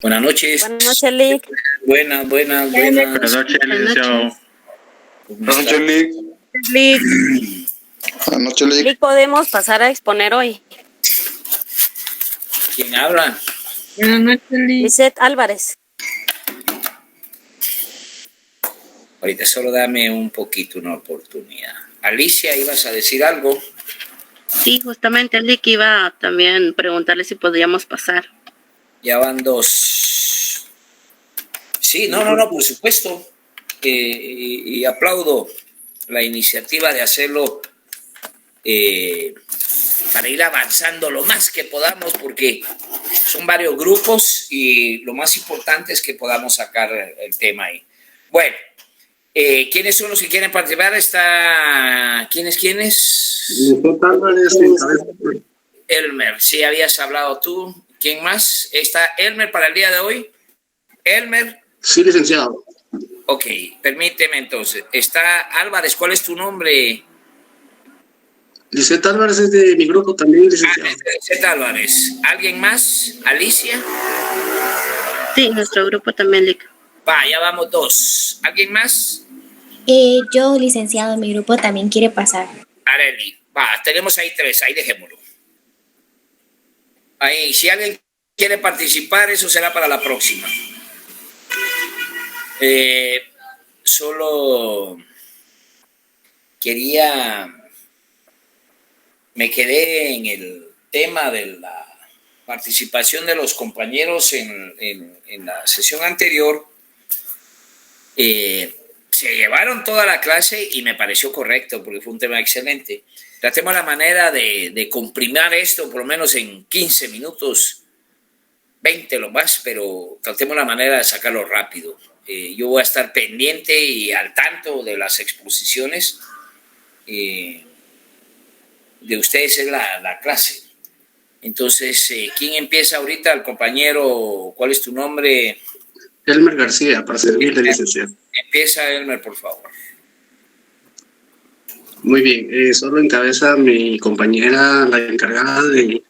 Buenas noches. Buenas noches, Lick. Buenas. Buenas noches, licenciado. Buenas noches, Lick. Lick. Buenas noches, Lick. Lick, podemos pasar a exponer hoy. ¿Quién habla? Buenas noches, Lick. Lisette Álvarez. Ahorita solo dame un poquito una oportunidad. Alicia, ¿ibas a decir algo? Sí, justamente Lick iba también a preguntarle si podríamos pasar. Ya van dos. Sí, no, por supuesto. Y aplaudo la iniciativa de hacerlo para ir avanzando lo más que podamos, porque son varios grupos y lo más importante es que podamos sacar el tema ahí. Bueno, ¿quiénes son los que quieren participar? ¿Quiénes? Elmer, sí habías hablado tú. ¿Quién más? ¿Está Elmer para el día de hoy? ¿Elmer? Sí, licenciado. Ok, permíteme entonces. Está Álvarez, ¿cuál es tu nombre? Lisette Álvarez es de mi grupo también, licenciado. Lisette Álvarez. ¿Alguien más? ¿Alicia? Sí, nuestro grupo también, Lick. Va, ya vamos dos. ¿Alguien más? Yo, licenciado, mi grupo también quiere pasar. Areli. Va, tenemos ahí tres, ahí dejémoslo. Ahí, si alguien quiere participar, eso será para la próxima. Solo me quedé en el tema de la participación de los compañeros en la sesión anterior. Se llevaron toda la clase y me pareció correcto porque fue un tema excelente. Tratemos la manera de comprimir esto por lo menos en 15 minutos, 20 lo más, pero tratemos la manera de sacarlo rápido. Yo voy a estar pendiente y al tanto de las exposiciones de ustedes en la clase. Entonces, ¿quién empieza ahorita? El compañero, ¿cuál es tu nombre? Elmer García, para servirle, licenciado. Empieza, Elmer, por favor. Muy bien, solo encabeza mi compañera, la encargada de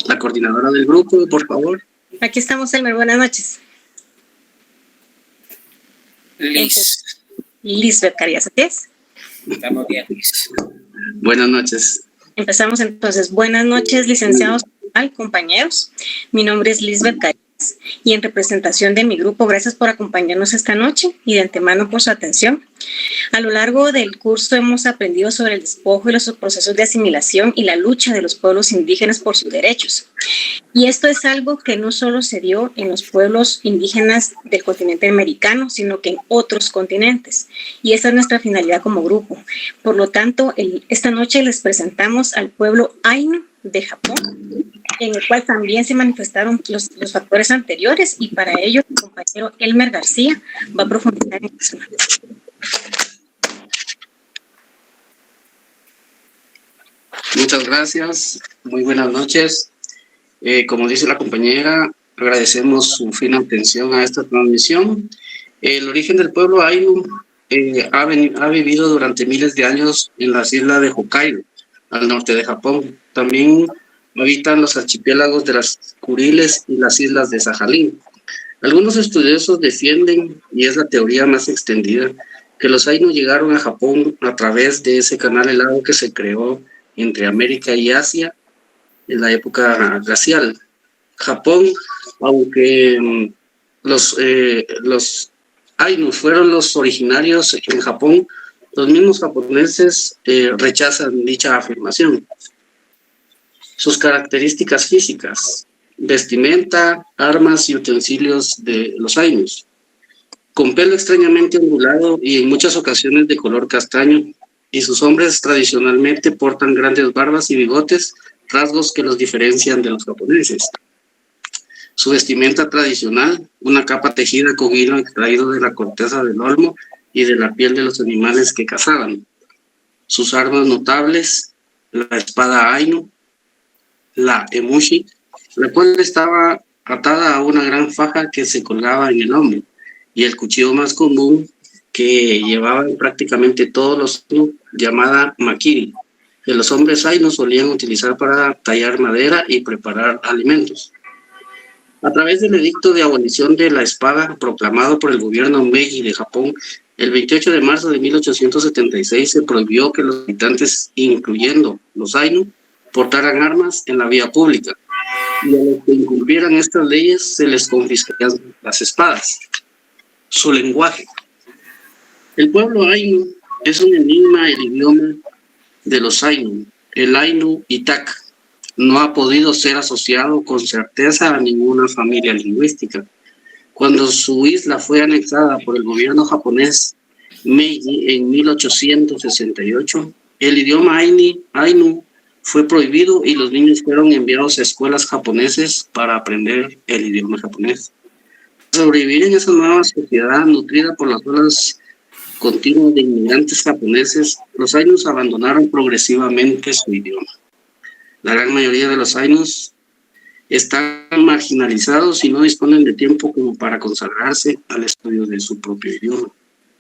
la coordinadora del grupo, por favor. Aquí estamos, Elmer, buenas noches. Lisbeth Carías, ¿qué es? Estamos bien, Liz. Buenas noches. Empezamos entonces. Buenas noches, licenciados, compañeros. Mi nombre es Lisbeth Carías y en representación de mi grupo, gracias por acompañarnos esta noche y de antemano por su atención. A lo largo del curso hemos aprendido sobre el despojo y los procesos de asimilación y la lucha de los pueblos indígenas por sus derechos. Y esto es algo que no solo se dio en los pueblos indígenas del continente americano, sino que en otros continentes. Y esa es nuestra finalidad como grupo. Por lo tanto, esta noche les presentamos al pueblo Ainu de Japón, en el cual también se manifestaron los factores anteriores, y para ello el compañero Elmer García va a profundizar en eso. Muchas gracias, muy buenas noches. Como dice la compañera, agradecemos su fina atención a esta transmisión. El origen del pueblo Ainu ha vivido durante miles de años en las islas de Hokkaido, al norte de Japón. También habitan los archipiélagos de las Kuriles y las islas de Sajalín. Algunos estudiosos defienden, y es la teoría más extendida, que los Ainu llegaron a Japón a través de ese canal helado que se creó entre América y Asia en la época glacial. Japón, aunque los Ainu fueron los originarios en Japón, los mismos japoneses rechazan dicha afirmación. Sus características físicas: vestimenta, armas y utensilios de los Ainus, con pelo extrañamente ondulado y en muchas ocasiones de color castaño, y sus hombres tradicionalmente portan grandes barbas y bigotes, rasgos que los diferencian de los japoneses. Su vestimenta tradicional: una capa tejida con hilo extraído de la corteza del olmo y de la piel de los animales que cazaban. Sus armas notables: la espada Ainu, la emushi, la cual estaba atada a una gran faja que se colgaba en el hombro, y el cuchillo más común que llevaban prácticamente todos los Ainu, llamada makiri, que los hombres Ainu solían utilizar para tallar madera y preparar alimentos. A través del edicto de abolición de la espada proclamado por el gobierno Meiji de Japón, el 28 de marzo de 1876 se prohibió que los habitantes, incluyendo los Ainu, portaran armas en la vía pública, y a los que incumplieran estas leyes se les confiscarían las espadas. Su lenguaje. El pueblo Ainu es un enigma, el idioma de los Ainu. El Ainu Itak no ha podido ser asociado con certeza a ninguna familia lingüística. Cuando su isla fue anexada por el gobierno japonés Meiji en 1868, el idioma Ainu fue prohibido y los niños fueron enviados a escuelas japoneses para aprender el idioma japonés. Para sobrevivir en esa nueva sociedad nutrida por las olas continuas de inmigrantes japoneses, los Ainus abandonaron progresivamente su idioma. La gran mayoría de los Ainus están marginalizados y no disponen de tiempo como para consagrarse al estudio de su propio idioma.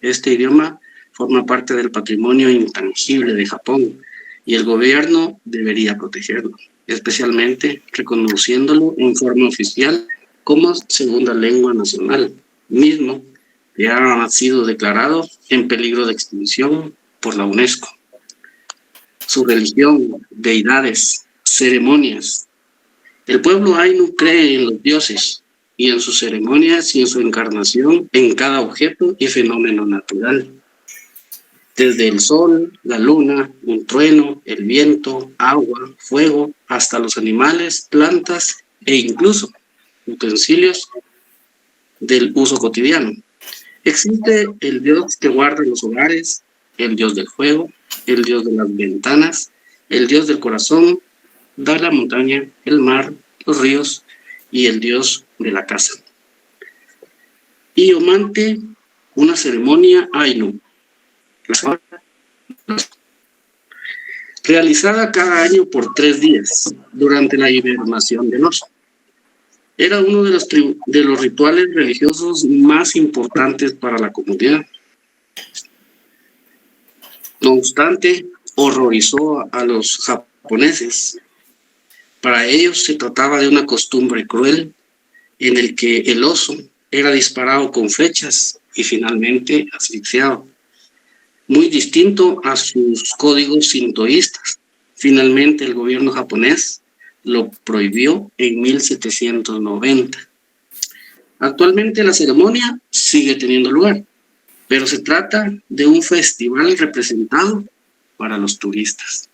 Este idioma forma parte del patrimonio intangible de Japón y el gobierno debería protegerlo, especialmente reconociéndolo en forma oficial como segunda lengua nacional, mismo que ha sido declarado en peligro de extinción por la UNESCO. Su religión, deidades, ceremonias. El pueblo Ainu cree en los dioses y en sus ceremonias y en su encarnación en cada objeto y fenómeno natural. Desde el sol, la luna, un trueno, el viento, agua, fuego, hasta los animales, plantas e incluso utensilios del uso cotidiano. Existe el dios que guarda los hogares, el dios del fuego, el dios de las ventanas, el dios del corazón, de la montaña, el mar, los ríos y el dios de la casa. Y Omante, una ceremonia Ainu, realizada cada año por 3 días durante la hibernación del oso. Era uno de los rituales religiosos más importantes para la comunidad. No obstante, horrorizó a los japoneses. Para ellos se trataba de una costumbre cruel en el que el oso era disparado con flechas y finalmente asfixiado. Muy distinto a sus códigos sintoístas. Finalmente el gobierno japonés lo prohibió en 1790. Actualmente la ceremonia sigue teniendo lugar, pero se trata de un festival representado para los turistas.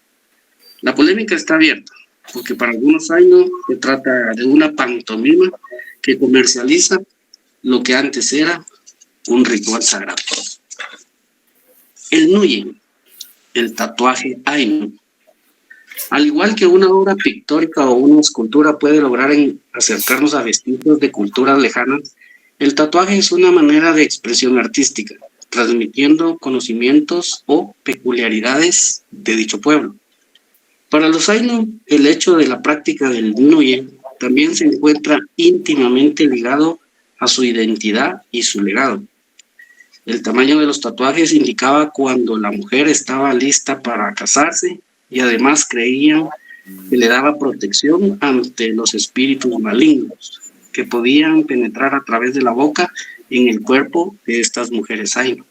La polémica está abierta, porque para algunos Ainu se trata de una pantomima que comercializa lo que antes era un ritual sagrado. El Nuyen, el tatuaje Ainu. Al igual que una obra pictórica o una escultura puede lograr acercarnos a vestigios de culturas lejanas, el tatuaje es una manera de expresión artística, transmitiendo conocimientos o peculiaridades de dicho pueblo. Para los Ainu, el hecho de la práctica del Nuyen también se encuentra íntimamente ligado a su identidad y su legado. El tamaño de los tatuajes indicaba cuando la mujer estaba lista para casarse y además creían que le daba protección ante los espíritus malignos que podían penetrar a través de la boca en el cuerpo de estas mujeres Ainu.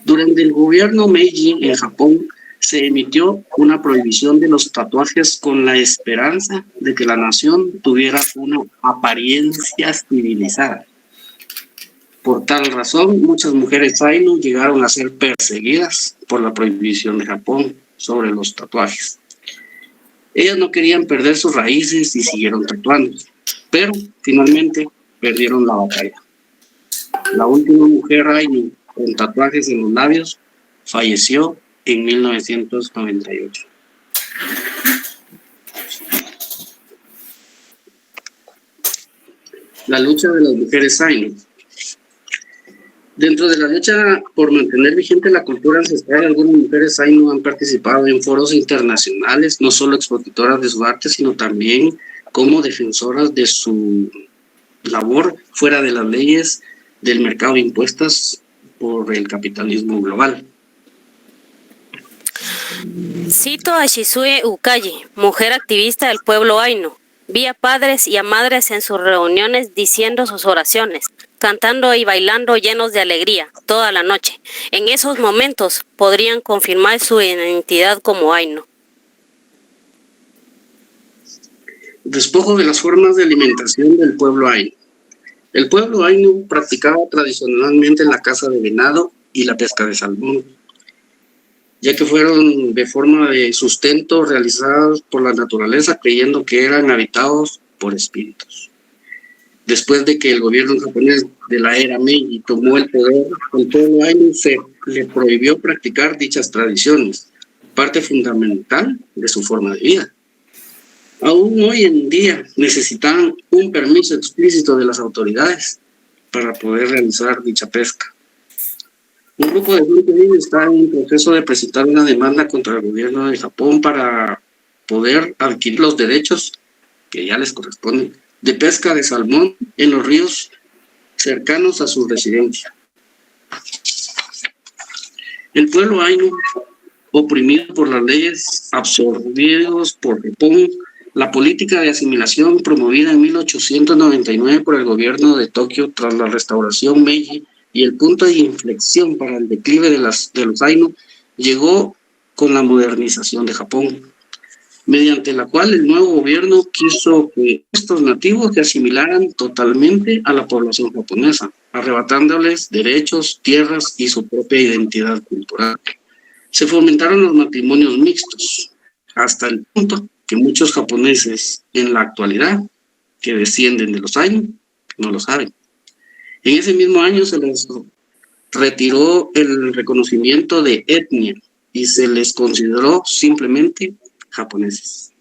Durante el gobierno Meiji en Japón se emitió una prohibición de los tatuajes con la esperanza de que la nación tuviera una apariencia civilizada. Por tal razón, muchas mujeres Ainu llegaron a ser perseguidas por la prohibición de Japón sobre los tatuajes. Ellas no querían perder sus raíces y siguieron tatuando, pero finalmente perdieron la batalla. La última mujer Ainu con tatuajes en los labios falleció en 1998. La lucha de las mujeres Ainu. Dentro de la lucha por mantener vigente la cultura ancestral, algunas mujeres Ainu han participado en foros internacionales, no solo expositoras de su arte, sino también como defensoras de su labor fuera de las leyes del mercado impuestas por el capitalismo global. Cito a Shisue Ukayi, mujer activista del pueblo Ainu. Vi a padres y a madres en sus reuniones diciendo sus oraciones, cantando y bailando llenos de alegría toda la noche. En esos momentos podrían confirmar su identidad como Ainu. Despojo de las formas de alimentación del pueblo Ainu. El pueblo Ainu practicaba tradicionalmente la caza de venado y la pesca de salmón, ya que fueron de forma de sustento realizadas por la naturaleza, creyendo que eran habitados por espíritus. Después de que el gobierno japonés de la era Meiji tomó el poder, el pueblo Ainu se le prohibió practicar dichas tradiciones, parte fundamental de su forma de vida. Aún hoy en día necesitan un permiso explícito de las autoridades para poder realizar dicha pesca. Un grupo de gente está en proceso de presentar una demanda contra el gobierno de Japón para poder adquirir los derechos que ya les corresponden de pesca de salmón en los ríos cercanos a su residencia. El pueblo Ainu, oprimido por las leyes, absorbidos por Japón, la política de asimilación promovida en 1899 por el gobierno de Tokio tras la restauración Meiji y el punto de inflexión para el declive de los Ainu llegó con la modernización de Japón, mediante la cual el nuevo gobierno quiso que estos nativos se asimilaran totalmente a la población japonesa, arrebatándoles derechos, tierras y su propia identidad cultural. Se fomentaron los matrimonios mixtos, hasta el punto que muchos japoneses en la actualidad que descienden de los Ainu no lo saben. En ese mismo año se les retiró el reconocimiento de etnia y se les consideró simplemente japoneses.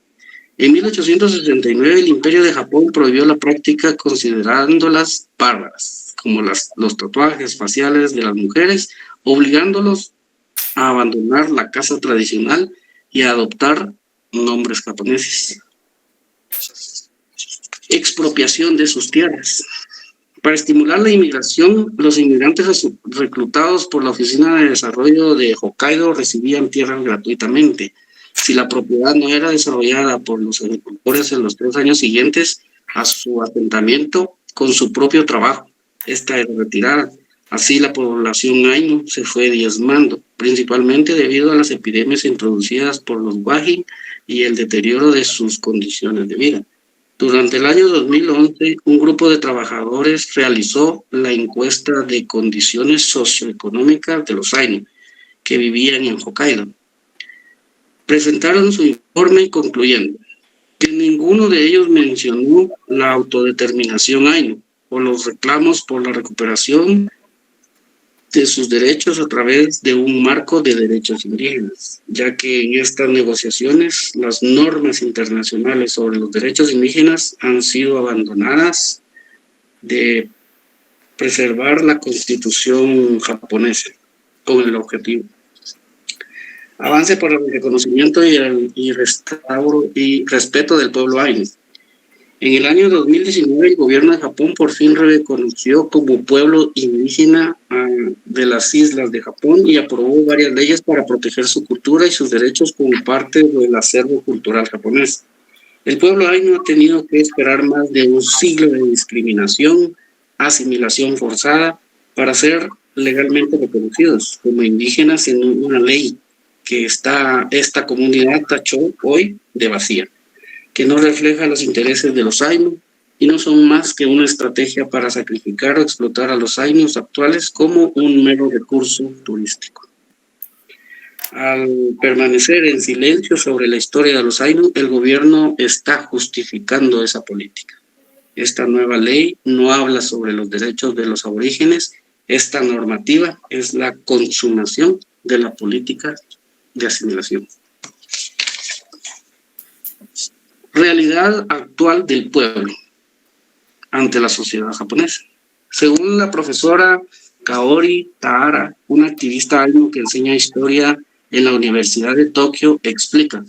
En 1869 el Imperio de Japón prohibió la práctica considerándolas bárbaras, como los tatuajes faciales de las mujeres, obligándolos a abandonar la caza tradicional y a adoptar nombres japoneses. Expropiación de sus tierras. Para estimular la inmigración, los inmigrantes reclutados por la Oficina de Desarrollo de Hokkaido recibían tierras gratuitamente. Si la propiedad no era desarrollada por los agricultores en los 3 años siguientes a su asentamiento con su propio trabajo, esta era retirada. Así la población Ainu se fue diezmando, principalmente debido a las epidemias introducidas por los Wagin y el deterioro de sus condiciones de vida. Durante el año 2011, un grupo de trabajadores realizó la encuesta de condiciones socioeconómicas de los Ainu que vivían en Hokkaido. Presentaron su informe concluyendo que ninguno de ellos mencionó la autodeterminación Ainu o los reclamos por la recuperación de sus derechos a través de un marco de derechos indígenas, ya que en estas negociaciones las normas internacionales sobre los derechos indígenas han sido abandonadas de preservar la constitución japonesa con el objetivo. Avance por el reconocimiento y restauro y respeto del pueblo Ainu. En el año 2019, el gobierno de Japón por fin reconoció como pueblo indígena de las islas de Japón y aprobó varias leyes para proteger su cultura y sus derechos como parte del acervo cultural japonés. El pueblo Ainu ha tenido que esperar más de un siglo de discriminación, asimilación forzada, para ser legalmente reconocidos como indígenas en una ley que esta comunidad tachó hoy de vacía, que no refleja los intereses de los Ainu y no son más que una estrategia para sacrificar o explotar a los Ainus actuales como un mero recurso turístico. Al permanecer en silencio sobre la historia de los Ainu, el gobierno está justificando esa política. Esta nueva ley no habla sobre los derechos de los aborígenes. Esta normativa es la consumación de la política de asimilación. Realidad actual del pueblo ante la sociedad japonesa. Según la profesora Kaori Tahara, una activista Ainu que enseña historia en la Universidad de Tokio, explica: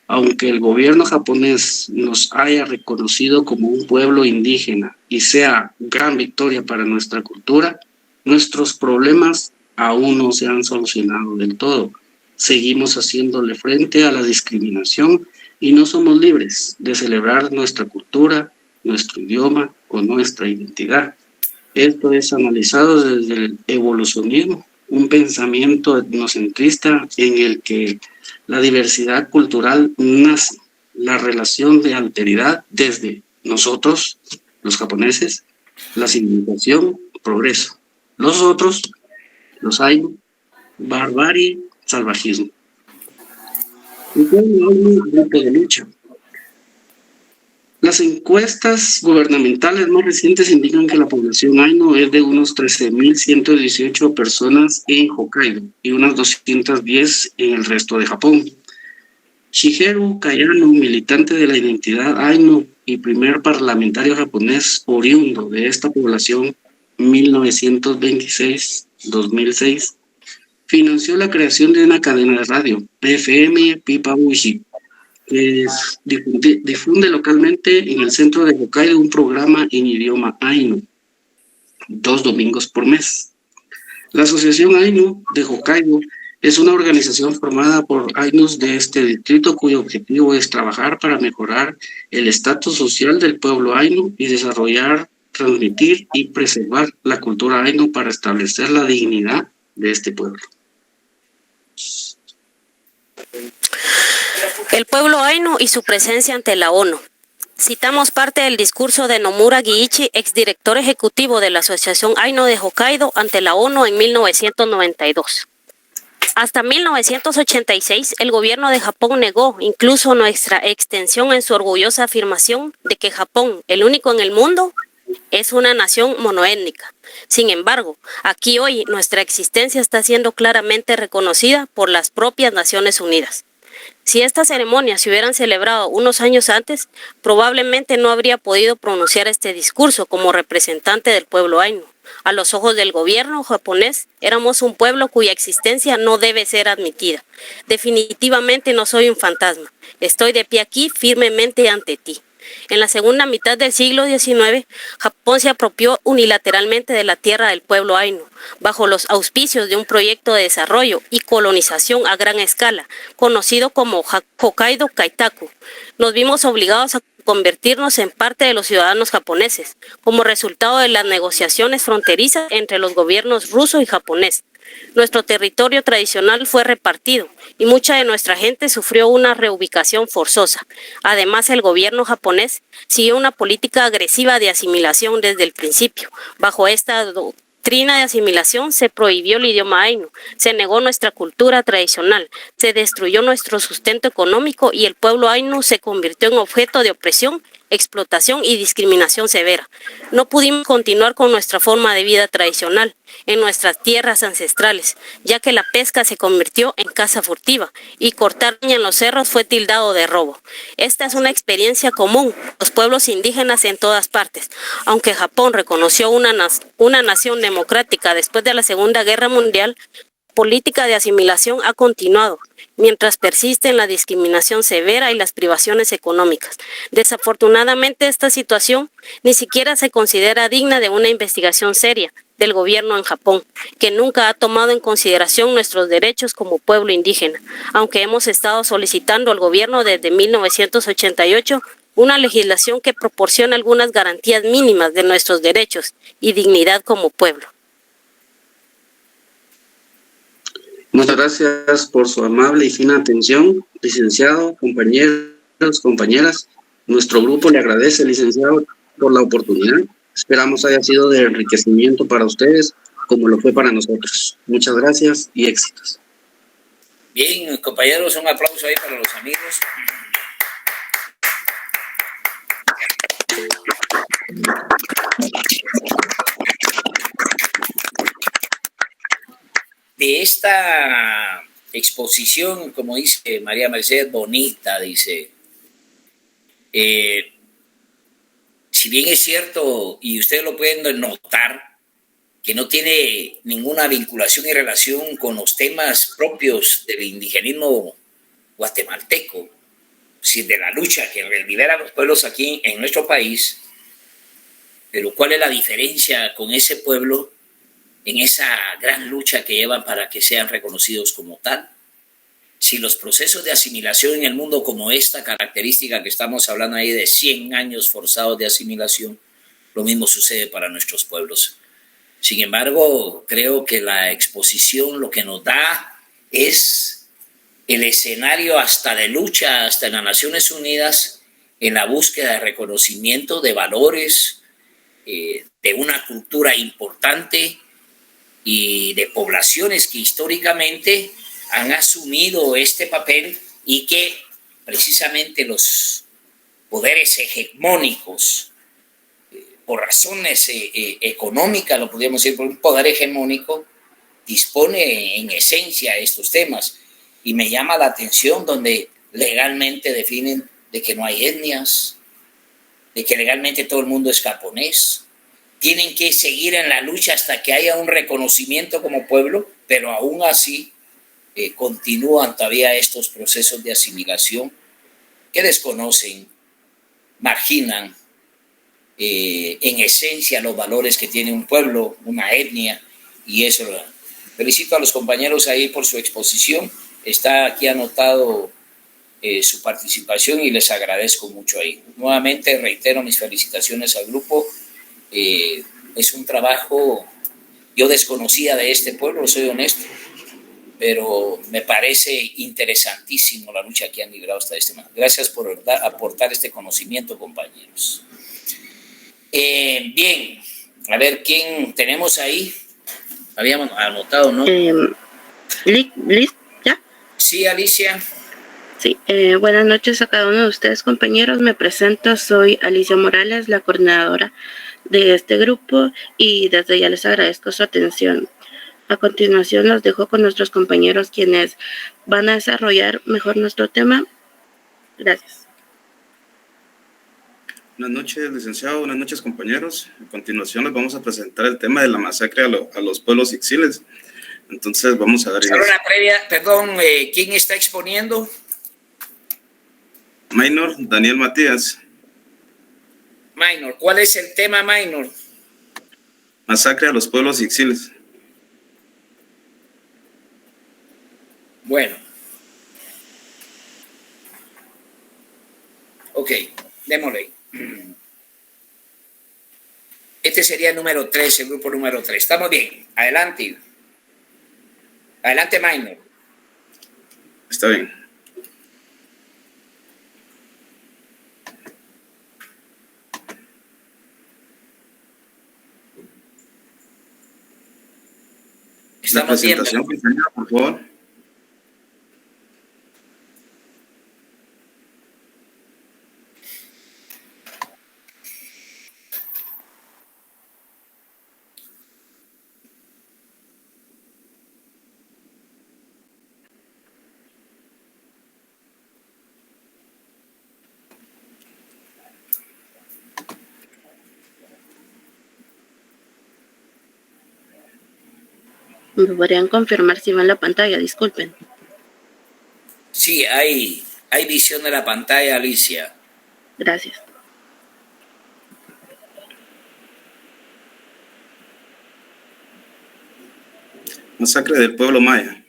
aunque el gobierno japonés nos haya reconocido como un pueblo indígena y sea gran victoria para nuestra cultura, nuestros problemas aún no se han solucionado del todo. Seguimos haciéndole frente a la discriminación y no somos libres de celebrar nuestra cultura, nuestro idioma o nuestra identidad. Esto es analizado desde el evolucionismo, un pensamiento etnocentrista en el que la diversidad cultural nace, la relación de alteridad desde nosotros, los japoneses, la civilización, progreso, los otros, los Ainu, barbarie, salvajismo. El pueblo Ainu, grupo de lucha. Las encuestas gubernamentales más recientes indican que la población Ainu es de unos 13.118 personas en Hokkaido y unas 210 en el resto de Japón. Shigeru Kayano, militante de la identidad Ainu y primer parlamentario japonés oriundo de esta población, 1926-2006, financió la creación de una cadena de radio, FM Pipa Ushi, que difunde localmente en el centro de Hokkaido un programa en idioma Ainu, 2 domingos por mes. La Asociación Ainu de Hokkaido es una organización formada por Ainus de este distrito cuyo objetivo es trabajar para mejorar el estatus social del pueblo Ainu y desarrollar, transmitir y preservar la cultura Ainu para establecer la dignidad de este pueblo. El pueblo Ainu y su presencia ante la ONU. Citamos parte del discurso de Nomura Giichi, exdirector ejecutivo de la Asociación Ainu de Hokkaido ante la ONU en 1992. Hasta 1986, el gobierno de Japón negó incluso nuestra extensión en su orgullosa afirmación de que Japón, el único en el mundo, es una nación monoétnica. Sin embargo, aquí hoy nuestra existencia está siendo claramente reconocida por las propias Naciones Unidas. Si estas ceremonias se hubieran celebrado unos años antes, probablemente no habría podido pronunciar este discurso como representante del pueblo Ainu. A los ojos del gobierno japonés, éramos un pueblo cuya existencia no debe ser admitida. Definitivamente no soy un fantasma. Estoy de pie aquí firmemente ante ti. En la segunda mitad del siglo XIX, Japón se apropió unilateralmente de la tierra del pueblo Ainu, bajo los auspicios de un proyecto de desarrollo y colonización a gran escala, conocido como Hokkaido Kaitaku. Nos vimos obligados a convertirnos en parte de los ciudadanos japoneses, como resultado de las negociaciones fronterizas entre los gobiernos ruso y japonés. Nuestro territorio tradicional fue repartido y mucha de nuestra gente sufrió una reubicación forzosa. Además, el gobierno japonés siguió una política agresiva de asimilación desde el principio. Bajo esta doctrina de asimilación se prohibió el idioma Ainu, se negó nuestra cultura tradicional, se destruyó nuestro sustento económico y el pueblo Ainu se convirtió en objeto de opresión, explotación y discriminación severa. No pudimos continuar con nuestra forma de vida tradicional en nuestras tierras ancestrales, ya que la pesca se convirtió en caza furtiva y cortar leña en los cerros fue tildado de robo. Esta es una experiencia común, los pueblos indígenas en todas partes. Aunque Japón reconoció una nación democrática después de la Segunda Guerra Mundial, la política de asimilación ha continuado, mientras persisten la discriminación severa y las privaciones económicas. Desafortunadamente, esta situación ni siquiera se considera digna de una investigación seria del gobierno en Japón, que nunca ha tomado en consideración nuestros derechos como pueblo indígena, aunque hemos estado solicitando al gobierno desde 1988 una legislación que proporcione algunas garantías mínimas de nuestros derechos y dignidad como pueblo. Muchas gracias por su amable y fina atención, licenciado, compañeros, compañeras. Nuestro grupo le agradece, licenciado, por la oportunidad. Esperamos haya sido de enriquecimiento para ustedes, como lo fue para nosotros. Muchas gracias y éxitos. Bien, compañeros, un aplauso ahí para los amigos. De esta exposición, como dice María Mercedes, bonita, dice, si bien es cierto, y ustedes lo pueden notar, que no tiene ninguna vinculación y relación con los temas propios del indigenismo guatemalteco, de la lucha que libera a los pueblos aquí en nuestro país, pero ¿cuál es la diferencia con ese pueblo en esa gran lucha que llevan para que sean reconocidos como tal? si los procesos de asimilación en el mundo, como esta característica que estamos hablando ahí de 100 años forzados de asimilación, lo mismo sucede para nuestros pueblos. Sin embargo, creo que la exposición lo que nos da es el escenario hasta de lucha, hasta en las Naciones Unidas, en la búsqueda de reconocimiento de valores, de una cultura importante y de poblaciones que históricamente han asumido este papel y que precisamente los poderes hegemónicos, por razones económicas, lo podríamos decir, por un poder hegemónico, dispone en esencia estos temas. Y me llama la atención donde legalmente definen de que no hay etnias, de que legalmente todo el mundo es japonés. Tienen que seguir en la lucha hasta que haya un reconocimiento como pueblo, pero aún así continúan todavía estos procesos de asimilación que desconocen, marginan en esencia los valores que tiene un pueblo, una etnia, y eso. Felicito a los compañeros ahí por su exposición. Está aquí anotado su participación y les agradezco mucho ahí. Nuevamente reitero mis felicitaciones al grupo. Es un trabajo, yo desconocía de este pueblo, soy honesto, pero me parece interesantísimo la lucha que han librado hasta este momento. Gracias por aportar este conocimiento, compañeros. Bien, a ver, ¿quién tenemos ahí? Habíamos anotado, ¿no? Liz, ¿ya? Sí, Alicia. Sí, buenas noches a cada uno de ustedes, compañeros. Me presento, soy Alicia Morales, la coordinadora de este grupo, y desde ya les agradezco su atención. A continuación los dejo con nuestros compañeros quienes van a desarrollar mejor nuestro tema. Gracias. Buenas noches, licenciado. Buenas noches, compañeros. A continuación les vamos a presentar el tema de la masacre a los pueblos ixiles. Entonces vamos a dar... Una previa, perdón, ¿quién está exponiendo? Minor, Daniel Matías. Minor, ¿cuál es el tema, Minor? Masacre a los pueblos ixiles. Bueno. Ok, démosle. Este sería el número 3, el grupo número 3. Estamos bien. Adelante. Adelante, Minor. Está bien. La presentación, compañero, por favor. ¿Me podrían confirmar si ven la pantalla? Disculpen. Sí, hay visión de la pantalla, Alicia. Gracias. Masacre del pueblo maya.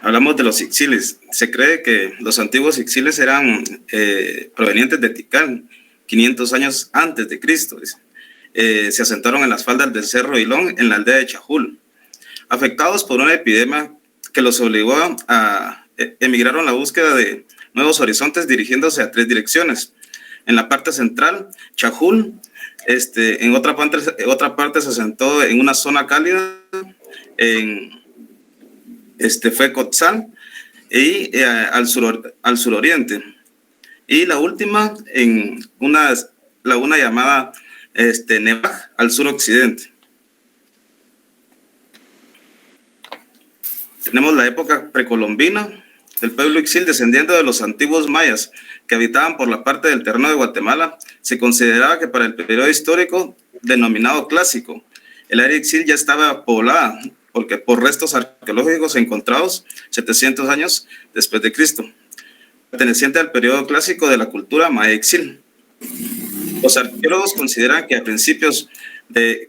Hablamos de los ixiles. Se cree que los antiguos ixiles eran provenientes de Tikal, 500 años antes de Cristo. Se asentaron en las faldas del Cerro Hilón, en la aldea de Chajul. Afectados por una epidemia que los obligó a emigrar en la búsqueda de nuevos horizontes, dirigiéndose a 3 direcciones. En la parte central, Chajul, en otra parte se asentó en una zona cálida, fue Cotzal, y al suroriente. Y la última en una laguna llamada Nevaj, al suroccidente. Tenemos la época precolombina del pueblo ixil, descendiendo de los antiguos mayas que habitaban por la parte del terreno de Guatemala. Se consideraba que para el periodo histórico denominado clásico, el área ixil ya estaba poblada por restos arqueológicos encontrados 700 años después de Cristo, perteneciente al periodo clásico de la cultura maya ixil. Los arqueólogos consideran que a principios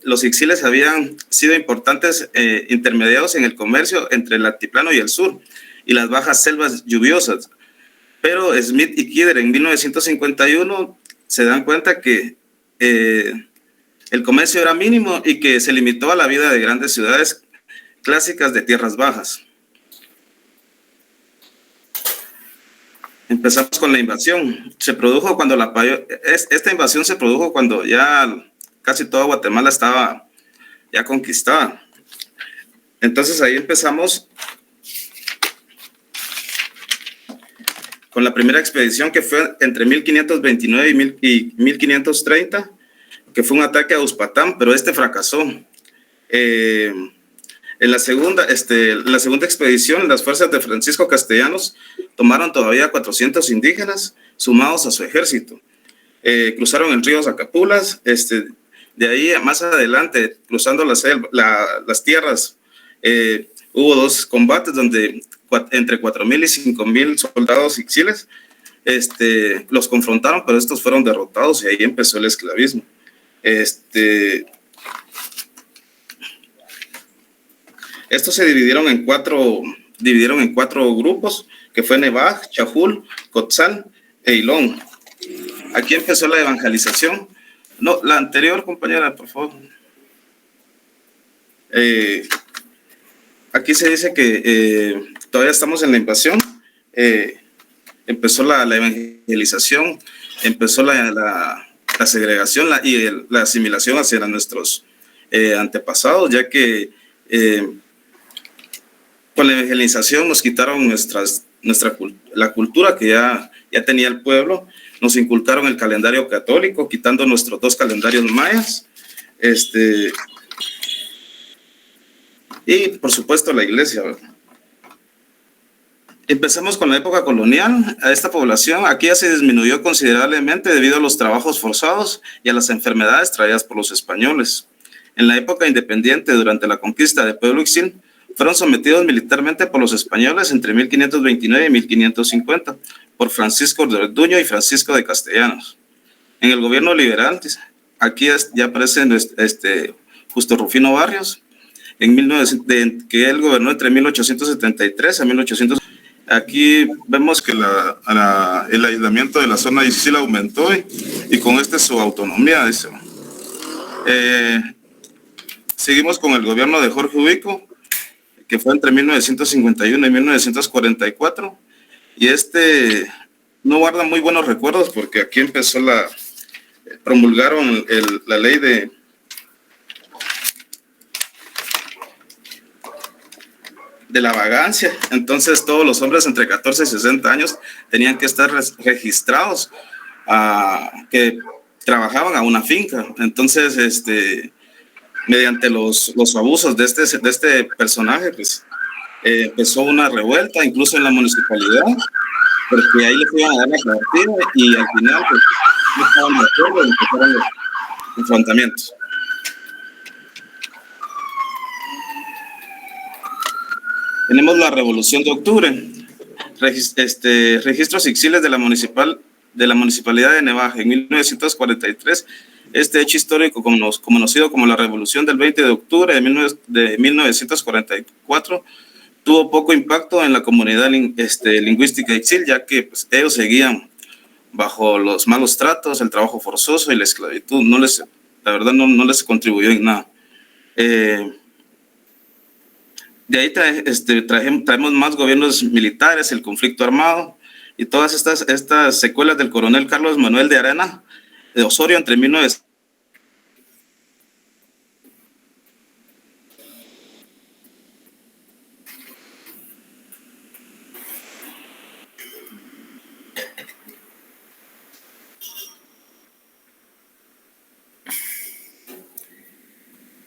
los ixiles habían sido importantes intermediarios en el comercio entre el altiplano y el sur y las bajas selvas lluviosas. Pero Smith y Kidder en 1951 se dan cuenta que el comercio era mínimo y que se limitó a la vida de grandes ciudades clásicas de tierras bajas. Empezamos con la invasión. Se produjo cuando esta invasión se produjo cuando ya casi toda Guatemala estaba ya conquistada. Entonces ahí empezamos con la primera expedición, que fue entre 1529 y 1530, que fue un ataque a Uspatán, pero este fracasó. En la segunda expedición, las fuerzas de Francisco Castellanos tomaron todavía 400 indígenas sumados a su ejército. Cruzaron el río Zacapulas. De ahí más adelante, cruzando las tierras, hubo 2 combates donde entre 4,000 y 5,000 soldados ixiles los confrontaron, pero estos fueron derrotados y ahí empezó el esclavismo. Estos se dividieron en cuatro grupos, que fue Nevaj, Chajul, Cotzal e Ilón. Aquí empezó la evangelización. No, la anterior, compañera, por favor. Aquí se dice que todavía estamos en la invasión. Empezó la evangelización, empezó la segregación y la asimilación hacia nuestros antepasados, ya que con la evangelización nos quitaron la cultura que ya tenía el pueblo, nos inculcaron el calendario católico, quitando nuestros 2 calendarios mayas, y por supuesto la iglesia, ¿verdad? Empezamos con la época colonial. A esta población aquí ya se disminuyó considerablemente debido a los trabajos forzados y a las enfermedades traídas por los españoles. En la época independiente, durante la conquista del pueblo ixil, fueron sometidos militarmente por los españoles entre 1529 y 1550 por Francisco de Orduño y Francisco de Castellanos. En el gobierno liberal, aquí ya aparece Justo Rufino Barrios, que él gobernó entre 1873 a 1800. Aquí vemos que el aislamiento de la zona ixil aumentó y con su autonomía. Seguimos con el gobierno de Jorge Ubico, que fue entre 1951 y 1944, y no guarda muy buenos recuerdos porque aquí empezó promulgaron la ley de la vagancia. Entonces todos los hombres entre 14 y 60 años tenían que estar registrados que trabajaban a una finca. Entonces mediante los abusos de este personaje, pues empezó una revuelta incluso en la municipalidad, porque ahí les iban a dar la partida y al final pues no estaban de acuerdo y empezaron los enfrentamientos. Tenemos la Revolución de Octubre, registros ixiles de la Municipalidad de Nevaj en 1943. Este hecho histórico, conocido como la Revolución del 20 de octubre de 1944, tuvo poco impacto en la comunidad lingüística ixil, ya que pues, ellos seguían bajo los malos tratos, el trabajo forzoso y la esclavitud. La verdad no les contribuyó en nada. De ahí traemos más gobiernos militares, el conflicto armado y todas estas secuelas del coronel Carlos Manuel de Arana de Osorio entre 1900.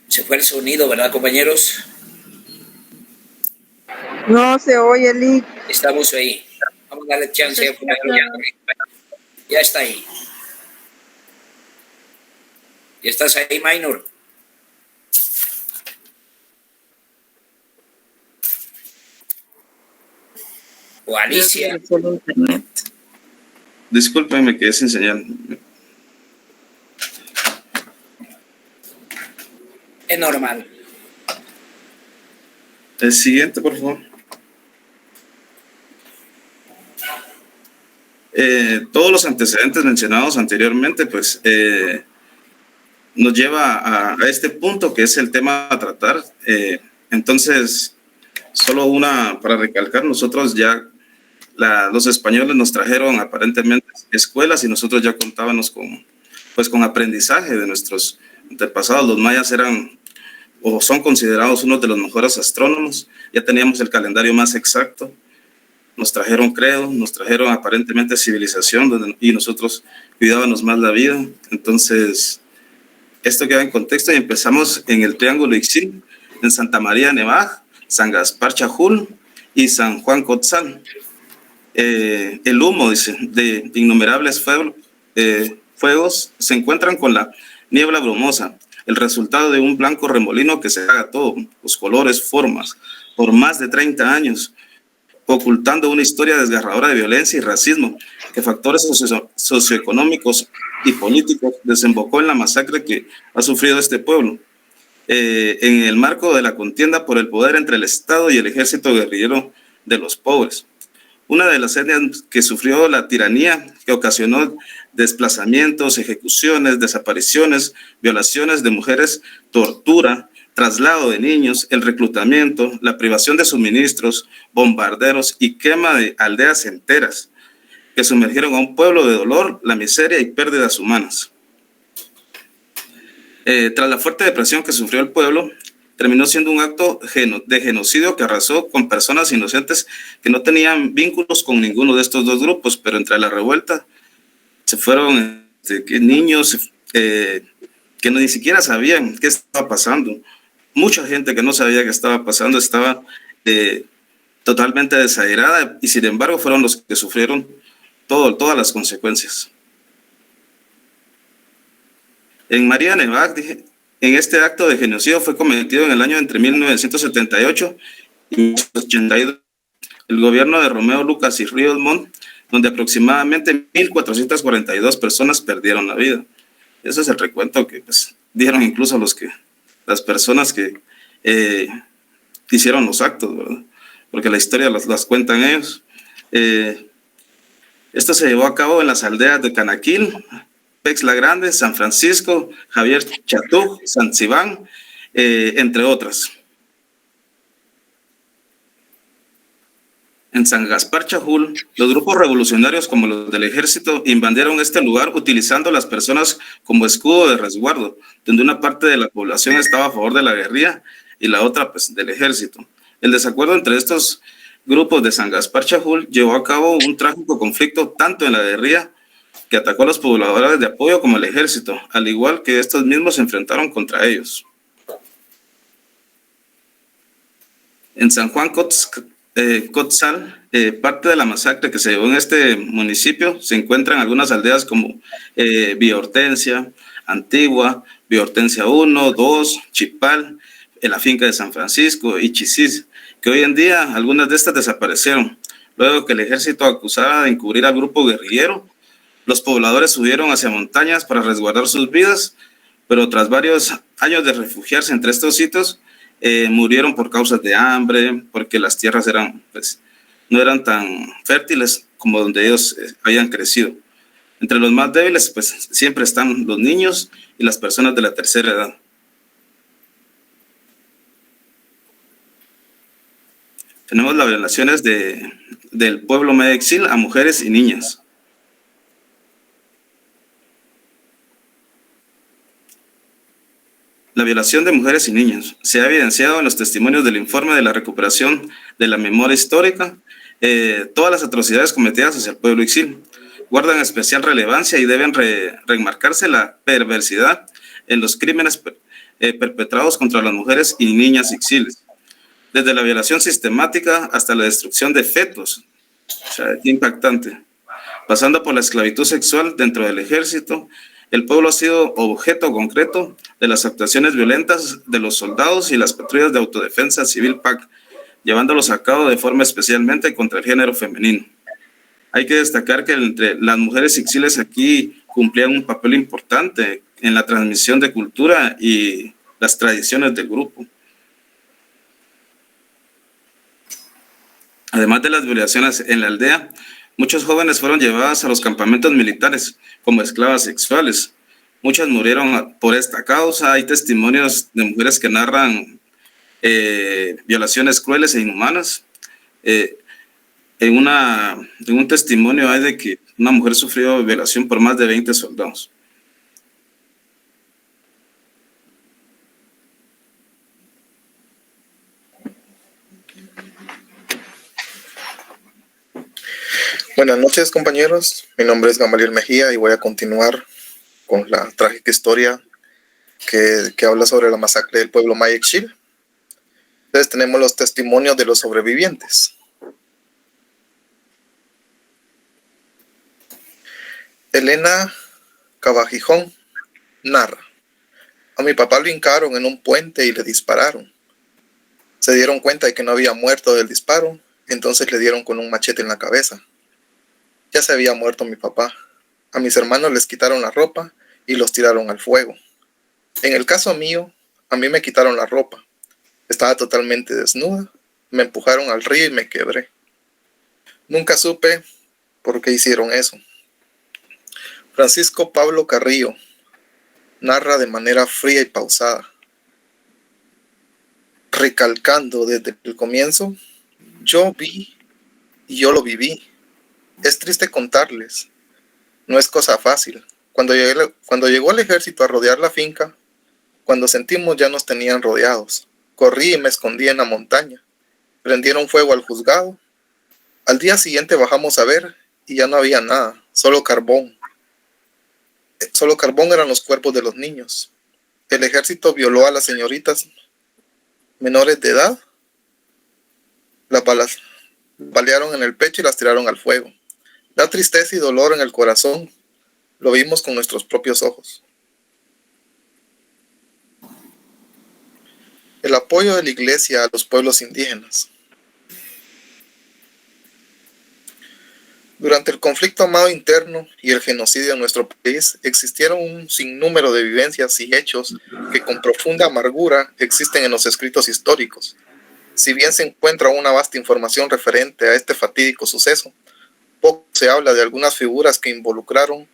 Se fue el sonido, ¿verdad, compañeros? No se oye, Lick. Estamos ahí. Vamos a darle chance a ponerlo ya está ahí. ¿Ya estás ahí, Minor? O Alicia. Discúlpeme, me quedé sin señal. es normal. El siguiente, por favor. Todos los antecedentes mencionados anteriormente, pues, nos lleva a este punto que es el tema a tratar. Entonces, solo una para recalcar, nosotros ya, los españoles nos trajeron aparentemente escuelas y nosotros ya contábamos con aprendizaje de nuestros antepasados. Los mayas eran o son considerados uno de los mejores astrónomos, ya teníamos el calendario más exacto, nos trajeron credo, nos trajeron aparentemente civilización y nosotros cuidábamos más la vida. Entonces, esto queda en contexto y empezamos en el Triángulo Ixil, en Santa María Nevaj, San Gaspar Chajul y San Juan Cotzal. El humo, dice, de innumerables fuegos se encuentran con la niebla brumosa, el resultado de un blanco remolino que se haga todo, los colores, formas, por más de 30 años, ocultando una historia desgarradora de violencia y racismo, que factores socioeconómicos y políticos desembocó en la masacre que ha sufrido este pueblo, en el marco de la contienda por el poder entre el Estado y el ejército guerrillero de los pobres. Una de las etnias que sufrió la tiranía que ocasionó desplazamientos, ejecuciones, desapariciones, violaciones de mujeres, tortura, traslado de niños, el reclutamiento, la privación de suministros, bombarderos y quema de aldeas enteras que sumergieron a un pueblo de dolor, la miseria y pérdidas humanas. Tras la fuerte depresión que sufrió el pueblo, terminó siendo un acto de genocidio que arrasó con personas inocentes que no tenían vínculos con ninguno de estos dos grupos, pero entre la revuelta se fueron niños que ni siquiera sabían qué estaba pasando. Mucha gente que no sabía qué estaba pasando estaba totalmente desairada y sin embargo fueron los que sufrieron todas las consecuencias. En María Nevaj, en este acto de genocidio fue cometido en el año entre 1978 y 1982, el gobierno de Romeo Lucas y Ríos Montt, donde aproximadamente 1.442 personas perdieron la vida. Ese es el recuento que pues, dieron incluso las personas que hicieron los actos, ¿verdad? Porque la historia las cuentan ellos. Esto se llevó a cabo en las aldeas de Canaquil, Pexla Grande, San Francisco, Javier Chatú, San Sibán, entre otras. En San Gaspar Chajul, los grupos revolucionarios como los del ejército invadieron este lugar utilizando a las personas como escudo de resguardo, donde una parte de la población estaba a favor de la guerrilla y la otra pues, del ejército. El desacuerdo entre estos grupos de San Gaspar Chajul llevó a cabo un trágico conflicto tanto en la guerrilla que atacó a los pobladores de apoyo como al ejército, al igual que estos mismos se enfrentaron contra ellos. En San Juan Cotzal, parte de la masacre que se llevó en este municipio, se encuentran algunas aldeas como Villa Hortensia, Antigua, Villa Hortensia 1, 2, Chipal, en la finca de San Francisco y Chisís, que hoy en día algunas de estas desaparecieron. Luego que el ejército acusaba de encubrir al grupo guerrillero, los pobladores subieron hacia montañas para resguardar sus vidas, pero tras varios años de refugiarse entre estos sitios, murieron por causas de hambre, porque las tierras no eran tan fértiles como donde ellos habían crecido. Entre los más débiles, pues siempre están los niños y las personas de la tercera edad. Tenemos las violaciones del pueblo Maya Ixil a mujeres y niñas. La violación de mujeres y niños se ha evidenciado en los testimonios del informe de la recuperación de la memoria histórica. Todas las atrocidades cometidas hacia el pueblo Ixil guardan especial relevancia y deben remarcarse la perversidad en los crímenes perpetrados contra las mujeres y niñas ixiles, desde la violación sistemática hasta la destrucción de fetos, o sea, impactante, pasando por la esclavitud sexual dentro del ejército. El pueblo ha sido objeto concreto de las actuaciones violentas de los soldados y las patrullas de autodefensa civil PAC, llevándolos a cabo de forma especialmente contra el género femenino. Hay que destacar que entre las mujeres ixiles aquí cumplían un papel importante en la transmisión de cultura y las tradiciones del grupo. Además de las violaciones en la aldea, muchos jóvenes fueron llevados a los campamentos militares como esclavas sexuales. Muchas murieron por esta causa. Hay testimonios de mujeres que narran violaciones crueles e inhumanas. En un testimonio hay de que una mujer sufrió violación por más de 20 soldados. Buenas noches, compañeros. Mi nombre es Gamaliel Mejía y voy a continuar con la trágica historia que habla sobre la masacre del pueblo Maya Ixchil. Entonces tenemos los testimonios de los sobrevivientes. Elena Cabajijón narra: a mi papá lo hincaron en un puente y le dispararon. Se dieron cuenta de que no había muerto del disparo, entonces le dieron con un machete en la cabeza. Ya se había muerto mi papá. A mis hermanos les quitaron la ropa y los tiraron al fuego. En el caso mío, a mí me quitaron la ropa. Estaba totalmente desnuda, me empujaron al río y me quebré. Nunca supe por qué hicieron eso. Francisco Pablo Carrillo narra de manera fría y pausada, recalcando desde el comienzo: yo vi y yo lo viví. Es triste contarles, no es cosa fácil. Cuando llegó el ejército a rodear la finca, cuando sentimos ya nos tenían rodeados, corrí y me escondí en la montaña. Prendieron fuego al juzgado. Al día siguiente bajamos a ver y ya no había nada, solo carbón. Solo carbón eran los cuerpos de los niños. El ejército violó a las señoritas menores de edad, las balearon en el pecho y las tiraron al fuego. Da tristeza y dolor en el corazón. Lo vimos con nuestros propios ojos. El apoyo de la iglesia a los pueblos indígenas. Durante el conflicto armado interno y el genocidio en nuestro país, existieron un sinnúmero de vivencias y hechos que con profunda amargura existen en los escritos históricos. Si bien se encuentra una vasta información referente a este fatídico suceso, poco se habla de algunas figuras que involucraron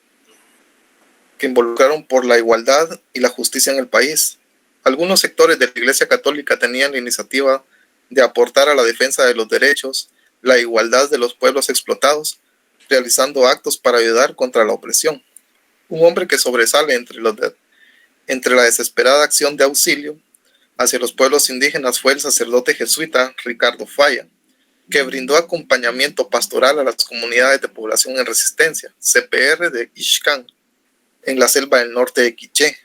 por la igualdad y la justicia en el país. Algunos sectores de la Iglesia Católica tenían la iniciativa de aportar a la defensa de los derechos, la igualdad de los pueblos explotados, realizando actos para ayudar contra la opresión. Un hombre que sobresale entre la desesperada acción de auxilio hacia los pueblos indígenas fue el sacerdote jesuita Ricardo Falla, que brindó acompañamiento pastoral a las comunidades de población en resistencia, CPR de Ixcán, en la selva del norte de Quiché,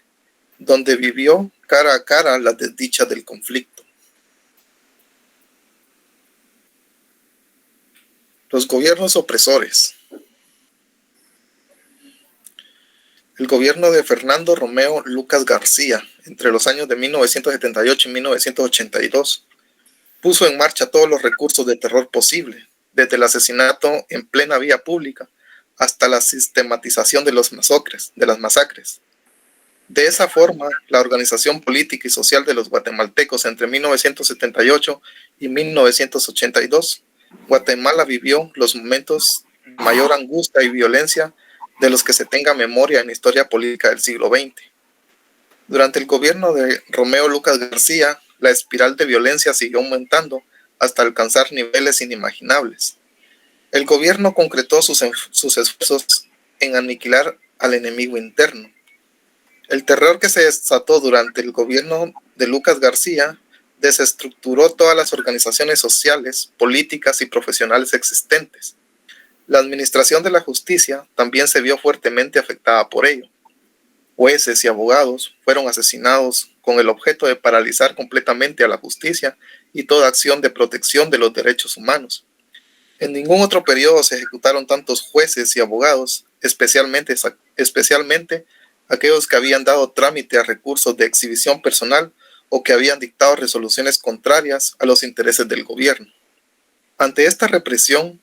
donde vivió cara a cara las desdichas del conflicto. Los gobiernos opresores. El gobierno de Fernando Romeo Lucas García, entre los años de 1978 y 1982, puso en marcha todos los recursos de terror posible, desde el asesinato en plena vía pública hasta la sistematización de las masacres. De esa forma, la organización política y social de los guatemaltecos entre 1978 y 1982, Guatemala vivió los momentos de mayor angustia y violencia de los que se tenga memoria en la historia política del siglo XX. Durante el gobierno de Romeo Lucas García, la espiral de violencia siguió aumentando hasta alcanzar niveles inimaginables. El gobierno concretó sus esfuerzos en aniquilar al enemigo interno. El terror que se desató durante el gobierno de Lucas García desestructuró todas las organizaciones sociales, políticas y profesionales existentes. La administración de la justicia también se vio fuertemente afectada por ello. Jueces y abogados fueron asesinados con el objeto de paralizar completamente a la justicia y toda acción de protección de los derechos humanos. En ningún otro periodo se ejecutaron tantos jueces y abogados, especialmente aquellos que habían dado trámite a recursos de exhibición personal o que habían dictado resoluciones contrarias a los intereses del gobierno. Ante esta represión,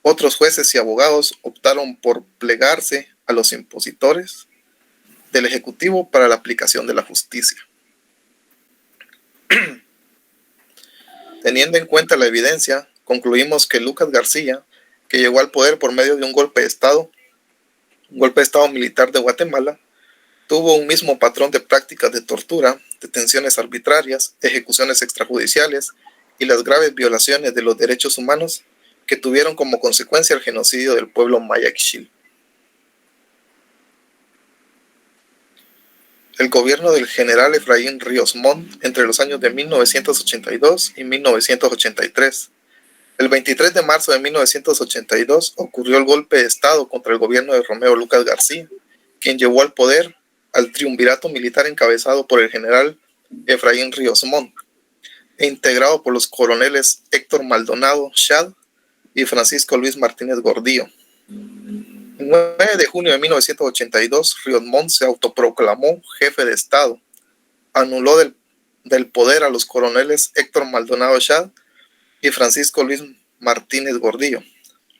otros jueces y abogados optaron por plegarse a los impositores del Ejecutivo para la aplicación de la justicia. Teniendo en cuenta la evidencia, concluimos que Lucas García, que llegó al poder por medio de un golpe de Estado militar de Guatemala, tuvo un mismo patrón de prácticas de tortura, detenciones arbitrarias, ejecuciones extrajudiciales y las graves violaciones de los derechos humanos que tuvieron como consecuencia el genocidio del pueblo maya Ixchil. El gobierno del general Efraín Ríos Montt entre los años de 1982 y 1983. El 23 de marzo de 1982 ocurrió el golpe de Estado contra el gobierno de Romeo Lucas García, quien llevó al poder al triunvirato militar encabezado por el general Efraín Ríos Montt e integrado por los coroneles Héctor Maldonado Shad y Francisco Luis Martínez Gordillo. El 9 de junio de 1982, Ríos Montt se autoproclamó jefe de Estado. Anuló del poder a los coroneles Héctor Maldonado Shad y Francisco Luis Martínez Gordillo.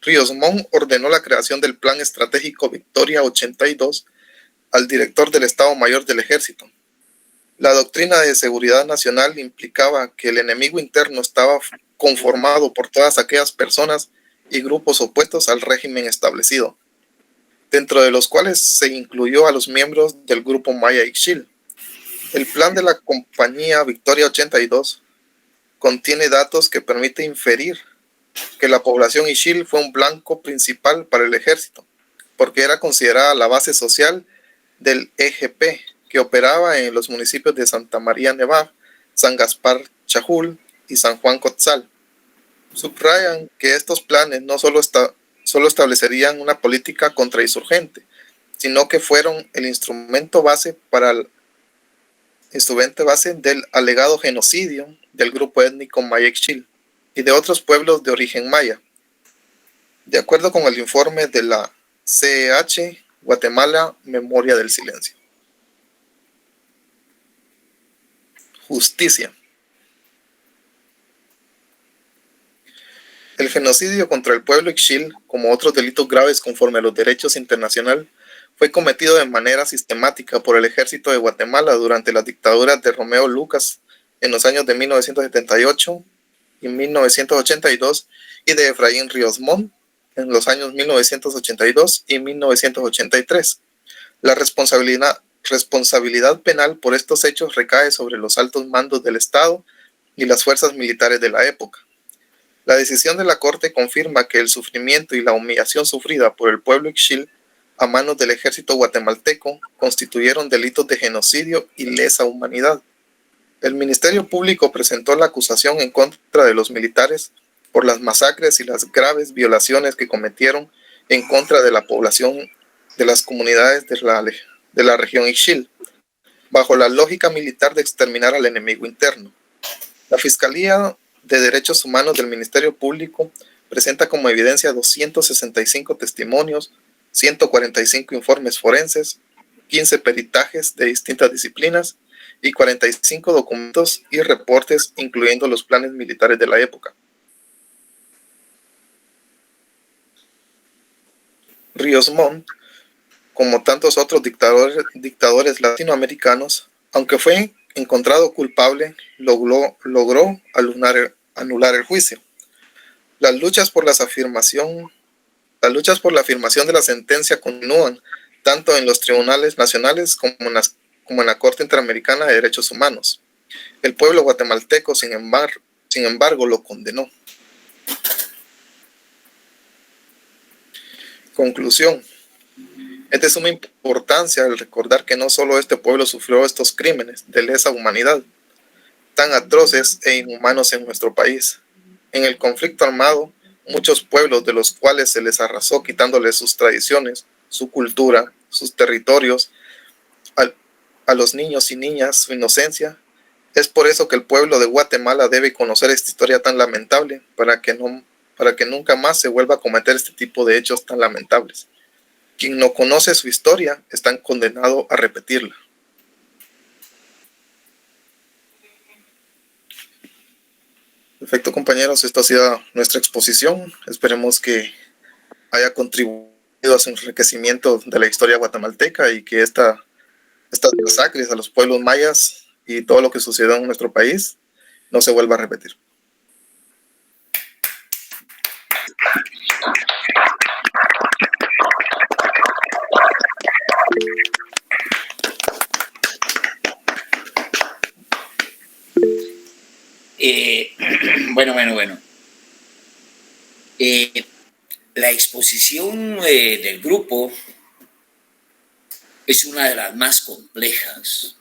Ríos Montt ordenó la creación del Plan Estratégico Victoria 82 al director del Estado Mayor del Ejército. La doctrina de seguridad nacional implicaba que el enemigo interno estaba conformado por todas aquellas personas y grupos opuestos al régimen establecido, dentro de los cuales se incluyó a los miembros del grupo Maya Ixchil. El plan de la compañía Victoria 82 contiene datos que permiten inferir que la población Ixchil fue un blanco principal para el ejército, porque era considerada la base social del EGP, que operaba en los municipios de Santa María Nevar, San Gaspar Chajul y San Juan Cotzal. Subrayan que estos planes no solo establecerían una política contrainsurgente, sino que fueron el instrumento base del alegado genocidio del grupo étnico Maya Ixchil y de otros pueblos de origen maya. De acuerdo con el informe de la CEH, Guatemala, Memoria del Silencio. Justicia. El genocidio contra el pueblo Ixchil, como otros delitos graves conforme a los derechos internacionales, fue cometido de manera sistemática por el ejército de Guatemala durante las dictaduras de Romeo Lucas en los años de 1978 y 1982 y de Efraín Ríos Montt en los años 1982 y 1983. La responsabilidad penal por estos hechos recae sobre los altos mandos del Estado y las fuerzas militares de la época. La decisión de la Corte confirma que el sufrimiento y la humillación sufrida por el pueblo Ixchil a manos del ejército guatemalteco constituyeron delitos de genocidio y lesa humanidad. El Ministerio Público presentó la acusación en contra de los militares por las masacres y las graves violaciones que cometieron en contra de la población de las comunidades de la región Ixchil, bajo la lógica militar de exterminar al enemigo interno. La Fiscalía de Derechos Humanos del Ministerio Público presenta como evidencia 265 testimonios, 145 informes forenses, 15 peritajes de distintas disciplinas y 45 documentos y reportes, incluyendo los planes militares de la época. Ríos Montt, como tantos otros dictadores latinoamericanos, aunque fue encontrado culpable, logró anular el juicio. Las luchas por la afirmación de la sentencia continúan tanto en los tribunales nacionales como en la Corte Interamericana de Derechos Humanos. El pueblo guatemalteco, sin embargo, lo condenó. Conclusión. Es de suma importancia el recordar que no solo este pueblo sufrió estos crímenes de lesa humanidad, tan atroces e inhumanos en nuestro país. En el conflicto armado, muchos pueblos de los cuales se les arrasó quitándoles sus tradiciones, su cultura, sus territorios, a los niños y niñas su inocencia. Es por eso que el pueblo de Guatemala debe conocer esta historia tan lamentable para que nunca más se vuelva a cometer este tipo de hechos tan lamentables. Quien no conoce su historia está condenado a repetirla. Perfecto, compañeros, esta ha sido nuestra exposición. Esperemos que haya contribuido a su enriquecimiento de la historia guatemalteca y que estas masacres a los pueblos mayas y todo lo que sucedió en nuestro país no se vuelva a repetir. Bueno. La exposición del grupo es una de las más complejas.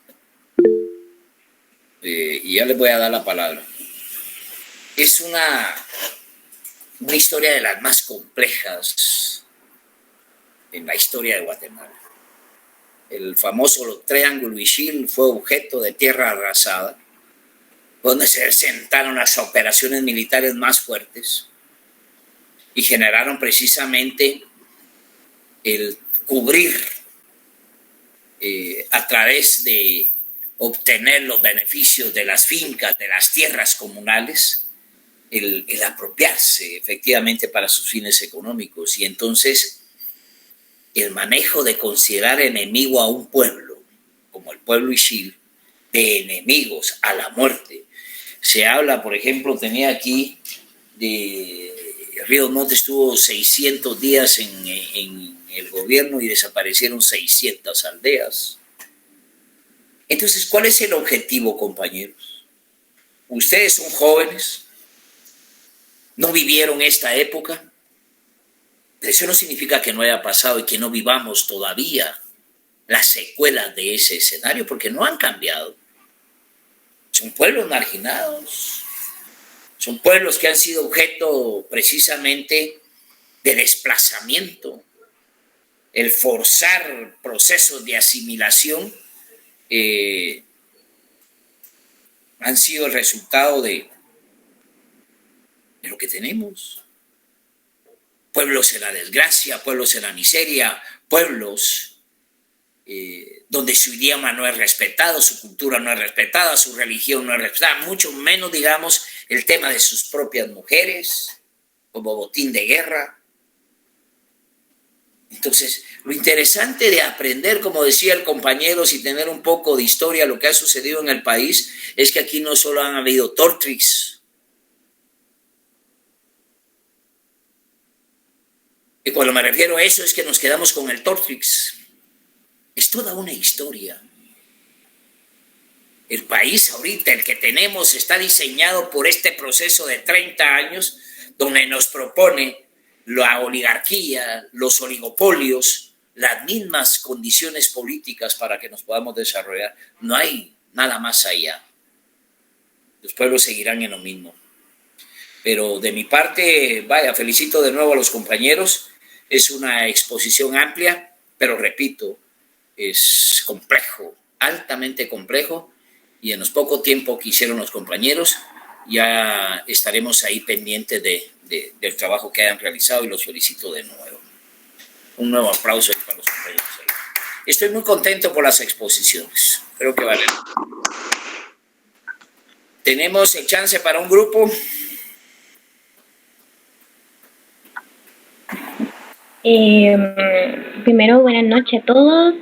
Y ya les voy a dar la palabra. Es una historia de las más complejas en la historia de Guatemala. El famoso Triángulo Ixil fue objeto de tierra arrasada, donde se sentaron las operaciones militares más fuertes y generaron precisamente el cubrir a través de obtener los beneficios de las fincas, de las tierras comunales, el apropiarse efectivamente para sus fines económicos. Y entonces el manejo de considerar enemigo a un pueblo, como el pueblo Ixil, de enemigos a la muerte. Se habla, por ejemplo, tenía aquí de Río Monte estuvo 600 días en el gobierno y desaparecieron 600 aldeas. Entonces, ¿cuál es el objetivo, compañeros? Ustedes son jóvenes, no vivieron esta época. Eso no significa que no haya pasado y que no vivamos todavía las secuelas de ese escenario, porque no han cambiado. Son pueblos marginados, son pueblos que han sido objeto precisamente de desplazamiento. El forzar procesos de asimilación han sido el resultado de lo que tenemos. Pueblos en la desgracia, pueblos en la miseria, pueblos donde su idioma no es respetado, su cultura no es respetada, su religión no es respetada, mucho menos, digamos, el tema de sus propias mujeres como botín de guerra. Entonces, lo interesante de aprender, como decía el compañero, si tener un poco de historia, lo que ha sucedido en el país, es que aquí no solo han habido Tortrix. Y cuando me refiero a eso es que nos quedamos con el Tortrix. Es toda una historia. El país ahorita, el que tenemos, está diseñado por este proceso de 30 años donde nos propone la oligarquía, los oligopolios, las mismas condiciones políticas para que nos podamos desarrollar. No hay nada más allá. Los pueblos seguirán en lo mismo. Pero de mi parte, vaya, felicito de nuevo a los compañeros. Es una exposición amplia, pero repito, es complejo, altamente complejo, y en los poco tiempo que hicieron los compañeros, ya estaremos ahí pendientes del trabajo que hayan realizado y los felicito de nuevo. Un nuevo aplauso para los compañeros. Estoy muy contento por las exposiciones. Creo que vale. Tenemos el chance para un grupo. Primero, buenas noches a todos.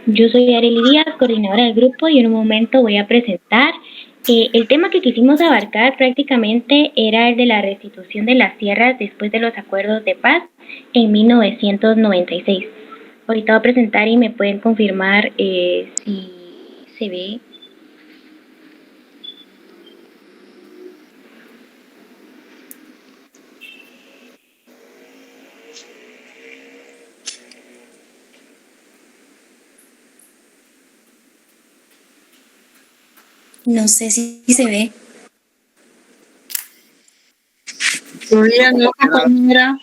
Yo soy Arely Díaz, coordinadora del grupo, y en un momento voy a presentar. El tema que quisimos abarcar prácticamente era el de la restitución de las tierras después de los acuerdos de paz en 1996. Ahorita voy a presentar y me pueden confirmar si se ve. No sé si se ve. Todavía no, compañera.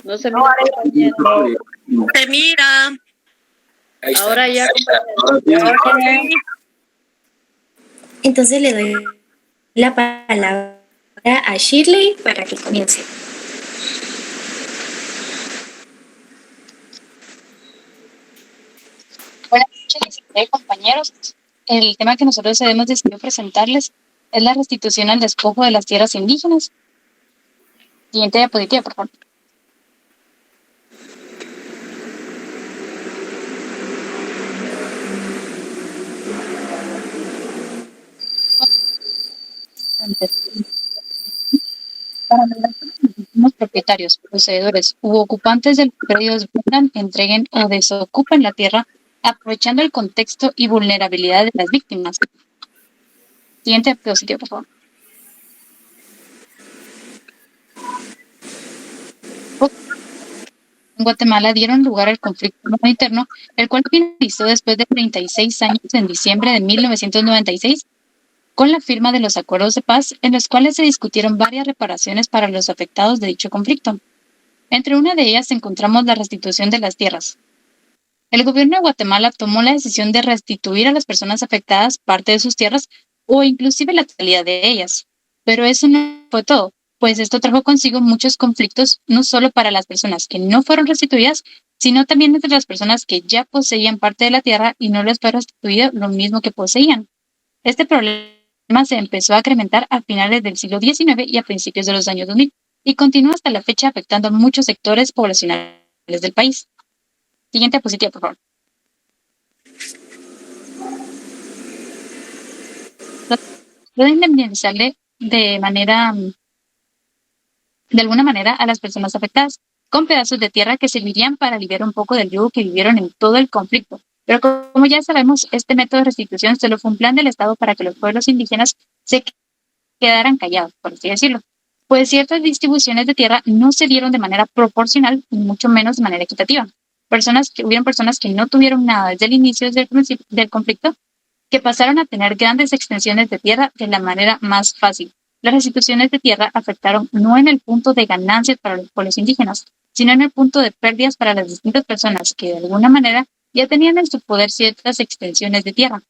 No se mira, compañero. Se mira. Ahí está. Ahora ya, Entonces le doy la palabra a Shirley para que comience. Buenas noches, compañeros. El tema que nosotros hemos decidido presentarles es la restitución al despojo de las tierras indígenas. Siguiente diapositiva, por favor. Para lograr que los propietarios, poseedores u ocupantes del predio vendan, entreguen o desocupen la tierra aprovechando el contexto y vulnerabilidad de las víctimas. Siguiente diapositiva, por favor. En Guatemala dieron lugar al conflicto interno, el cual finalizó después de 36 años en diciembre de 1996, con la firma de los acuerdos de paz, en los cuales se discutieron varias reparaciones para los afectados de dicho conflicto. Entre una de ellas encontramos la restitución de las tierras. El gobierno de Guatemala tomó la decisión de restituir a las personas afectadas parte de sus tierras o inclusive la totalidad de ellas. Pero eso no fue todo, pues esto trajo consigo muchos conflictos, no solo para las personas que no fueron restituidas, sino también entre las personas que ya poseían parte de la tierra y no les fue restituido lo mismo que poseían. Este problema se empezó a incrementar a finales del siglo XIX y a principios de los años 2000, y continúa hasta la fecha afectando a muchos sectores poblacionales del país. Siguiente diapositiva, por favor. Pueden indemnizarle de alguna manera a las personas afectadas con pedazos de tierra que servirían para aliviar un poco del yugo que vivieron en todo el conflicto. Pero como ya sabemos, este método de restitución solo fue un plan del Estado para que los pueblos indígenas se quedaran callados, por así decirlo. Pues ciertas distribuciones de tierra no se dieron de manera proporcional y mucho menos de manera equitativa. Hubieron personas que no tuvieron nada desde el inicio del conflicto, que pasaron a tener grandes extensiones de tierra de la manera más fácil. Las restituciones de tierra afectaron no en el punto de ganancias para los pueblos indígenas, sino en el punto de pérdidas para las distintas personas que de alguna manera ya tenían en su poder ciertas extensiones de tierra.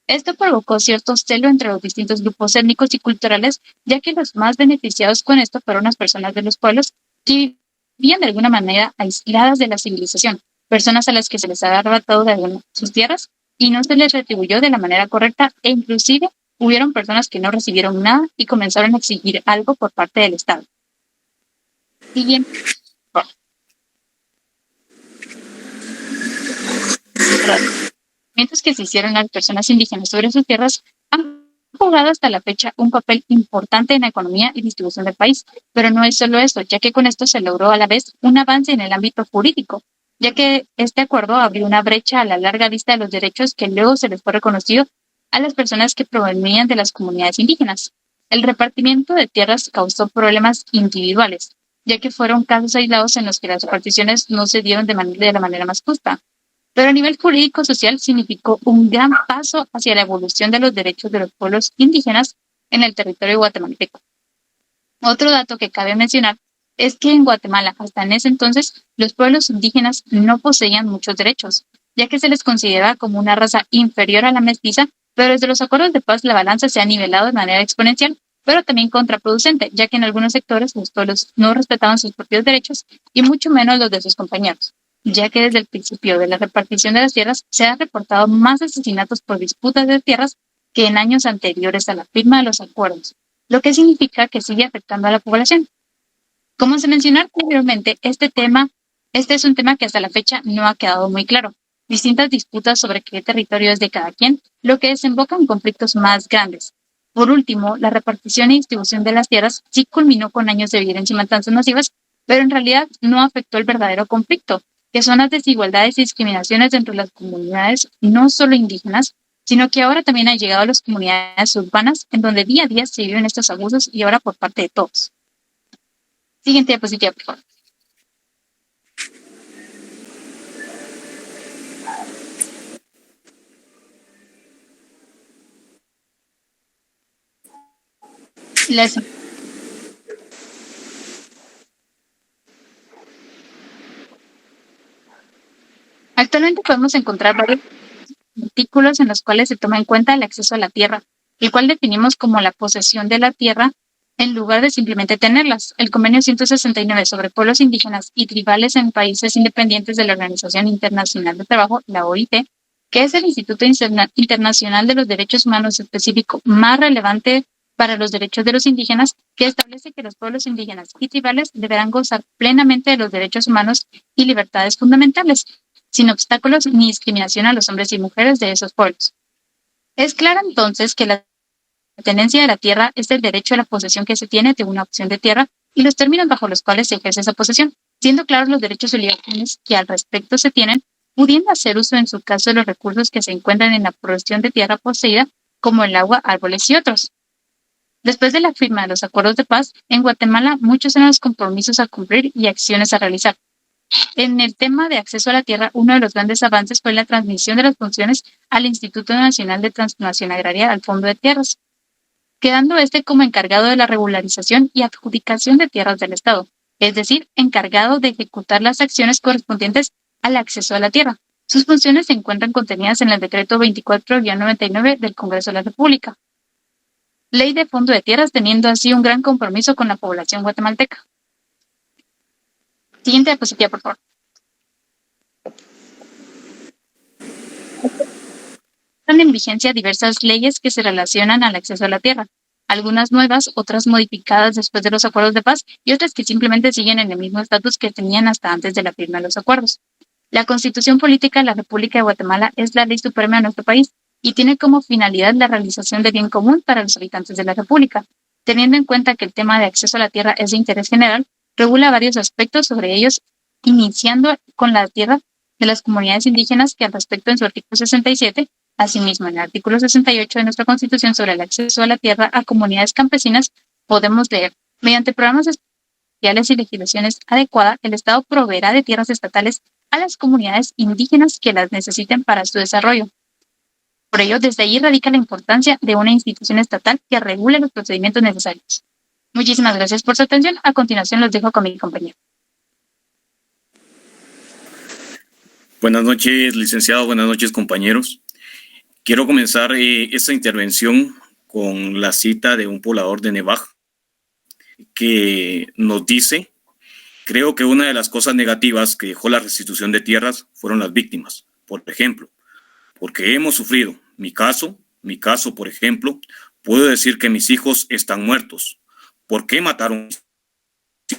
Esto provocó cierto celo entre los distintos grupos étnicos y culturales, ya que los más beneficiados con esto fueron las personas de los pueblos que vivían de alguna manera aisladas de la civilización, personas a las que se les había arrebatado de sus tierras y no se les retribuyó de la manera correcta, e inclusive hubieron personas que no recibieron nada y comenzaron a exigir algo por parte del Estado. Siguiente. Los que se hicieron a las personas indígenas sobre sus tierras han jugado hasta la fecha un papel importante en la economía y distribución del país, pero no es solo esto, ya que con esto se logró a la vez un avance en el ámbito jurídico, ya que este acuerdo abrió una brecha a la larga lista de los derechos que luego se les fue reconocido a las personas que provenían de las comunidades indígenas. El repartimiento de tierras causó problemas individuales, ya que fueron casos aislados en los que las reparticiones no se dieron de la manera más justa. Pero a nivel jurídico-social significó un gran paso hacia la evolución de los derechos de los pueblos indígenas en el territorio guatemalteco. Otro dato que cabe mencionar es que en Guatemala, hasta en ese entonces, los pueblos indígenas no poseían muchos derechos, ya que se les consideraba como una raza inferior a la mestiza, pero desde los acuerdos de paz la balanza se ha nivelado de manera exponencial, pero también contraproducente, ya que en algunos sectores los pueblos no respetaban sus propios derechos y mucho menos los de sus compañeros, ya que desde el principio de la repartición de las tierras se han reportado más asesinatos por disputas de tierras que en años anteriores a la firma de los acuerdos, lo que significa que sigue afectando a la población. Como se mencionó anteriormente, este es un tema que hasta la fecha no ha quedado muy claro. Distintas disputas sobre qué territorio es de cada quien, lo que desemboca en conflictos más grandes. Por último, la repartición y distribución de las tierras sí culminó con años de violencia y matanzas masivas, pero en realidad no afectó el verdadero conflicto, que son las desigualdades y discriminaciones dentro de las comunidades no solo indígenas, sino que ahora también han llegado a las comunidades urbanas, en donde día a día se viven estos abusos y ahora por parte de todos. Siguiente diapositiva, por favor. Actualmente podemos encontrar varios artículos en los cuales se toma en cuenta el acceso a la tierra, el cual definimos como la posesión de la tierra en lugar de simplemente tenerlas. El Convenio 169 sobre pueblos indígenas y tribales en países independientes de la Organización Internacional del Trabajo, la OIT, que es el Instituto Internacional de los Derechos Humanos específico más relevante para los derechos de los indígenas, que establece que los pueblos indígenas y tribales deberán gozar plenamente de los derechos humanos y libertades fundamentales, sin obstáculos ni discriminación a los hombres y mujeres de esos pueblos. Es claro entonces que la tenencia de la tierra es el derecho a la posesión que se tiene de una opción de tierra y los términos bajo los cuales se ejerce esa posesión, siendo claros los derechos y obligaciones que al respecto se tienen, pudiendo hacer uso en su caso de los recursos que se encuentran en la porción de tierra poseída como el agua, árboles y otros. Después de la firma de los acuerdos de paz, en Guatemala muchos eran los compromisos a cumplir y acciones a realizar. En el tema de acceso a la tierra, uno de los grandes avances fue la transmisión de las funciones al Instituto Nacional de Transformación Agraria al Fondo de Tierras, quedando este como encargado de la regularización y adjudicación de tierras del Estado, es decir, encargado de ejecutar las acciones correspondientes al acceso a la tierra. Sus funciones se encuentran contenidas en el decreto 24-99 del Congreso de la República. Ley de Fondo de Tierras, teniendo así un gran compromiso con la población guatemalteca. Siguiente diapositiva, por favor. Están en vigencia diversas leyes que se relacionan al acceso a la tierra, algunas nuevas, otras modificadas después de los acuerdos de paz y otras que simplemente siguen en el mismo estatus que tenían hasta antes de la firma de los acuerdos. La Constitución Política de la República de Guatemala es la ley suprema de nuestro país y tiene como finalidad la realización del bien común para los habitantes de la República. Teniendo en cuenta que el tema de acceso a la tierra es de interés general, regula varios aspectos sobre ellos, iniciando con la tierra de las comunidades indígenas, que al respecto en su artículo 67, asimismo en el artículo 68 de nuestra Constitución sobre el acceso a la tierra a comunidades campesinas, podemos leer: mediante programas especiales y legislaciones adecuadas, el Estado proveerá de tierras estatales a las comunidades indígenas que las necesiten para su desarrollo. Por ello, desde ahí radica la importancia de una institución estatal que regule los procedimientos necesarios. Muchísimas gracias por su atención. A continuación los dejo con mi compañero. Buenas noches, licenciado. Buenas noches, compañeros. Quiero comenzar esta intervención con la cita de un poblador de Nevaj que nos dice: creo que una de las cosas negativas que dejó la restitución de tierras fueron las víctimas. Por ejemplo, porque hemos sufrido. Mi caso, por ejemplo, puedo decir que mis hijos están muertos. ¿Por qué mataron?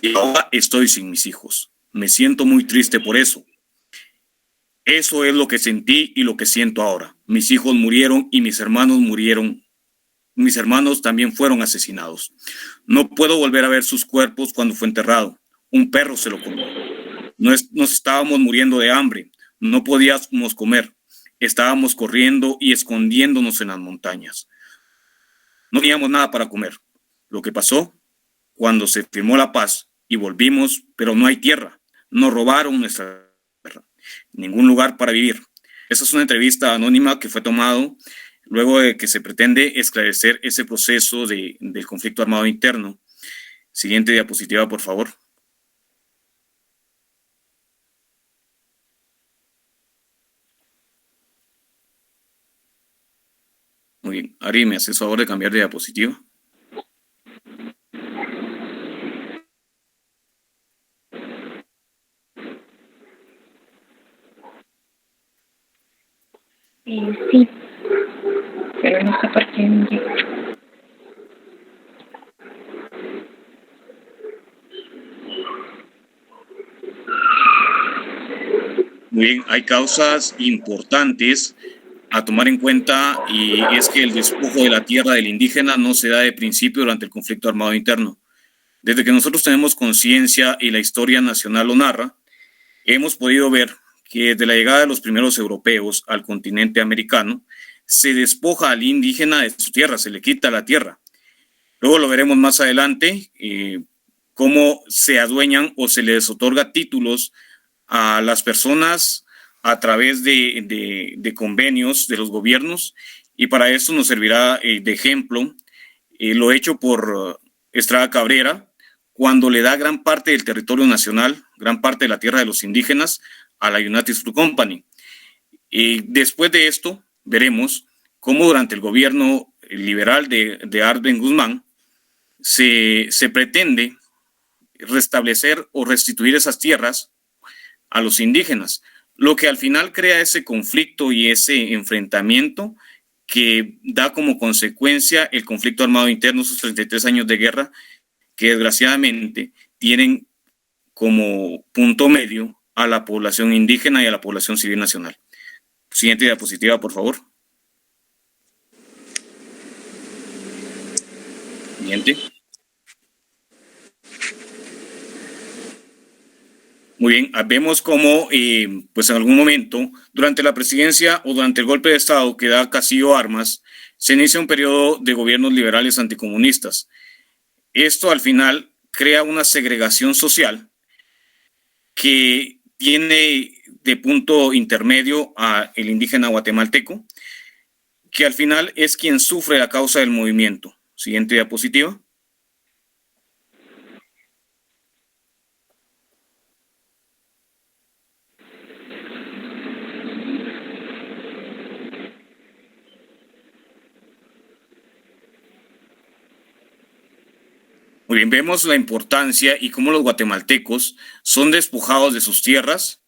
Y ahora estoy sin mis hijos. Me siento muy triste por eso. Eso es lo que sentí y lo que siento ahora. Mis hijos murieron y mis hermanos murieron. Mis hermanos también fueron asesinados. No puedo volver a ver sus cuerpos cuando fue enterrado. Un perro se lo comió. Nos estábamos muriendo de hambre. No podíamos comer. Estábamos corriendo y escondiéndonos en las montañas. No teníamos nada para comer. Lo que pasó cuando se firmó la paz y volvimos, pero no hay tierra. Nos robaron nuestra tierra. Ningún lugar para vivir. Esa es una entrevista anónima que fue tomado luego de que se pretende esclarecer ese proceso del conflicto armado interno. Siguiente diapositiva, por favor. Muy bien. Ari, ¿me haces favor de cambiar de diapositiva? Sí, pero no sé por qué no llega. Muy bien, hay causas importantes a tomar en cuenta, y es que el despojo de la tierra del indígena no se da de principio durante el conflicto armado interno. Desde que nosotros tenemos conciencia y la historia nacional lo narra, hemos podido ver que desde la llegada de los primeros europeos al continente americano, se despoja al indígena de su tierra, se le quita la tierra. Luego lo veremos más adelante, cómo se adueñan o se les otorga títulos a las personas a través de convenios de los gobiernos, y para eso nos servirá de ejemplo lo hecho por Estrada Cabrera, cuando le da gran parte del territorio nacional, gran parte de la tierra de los indígenas, a la United Fruit Company. Después de esto, veremos cómo durante el gobierno liberal de Art Ben Guzmán se pretende restablecer o restituir esas tierras a los indígenas, lo que al final crea ese conflicto y ese enfrentamiento que da como consecuencia el conflicto armado interno, esos 33 años de guerra que desgraciadamente tienen como punto medio a la población indígena y a la población civil nacional. Siguiente diapositiva, por favor. Siguiente. Muy bien, vemos cómo, pues en algún momento, durante la presidencia o durante el golpe de Estado que da Castillo Armas, se inicia un periodo de gobiernos liberales anticomunistas. Esto al final crea una segregación social que tiene de punto intermedio a el indígena guatemalteco, que al final es quien sufre a causa del movimiento. Siguiente diapositiva. Muy bien, vemos la importancia y cómo los guatemaltecos son despojados de sus tierras.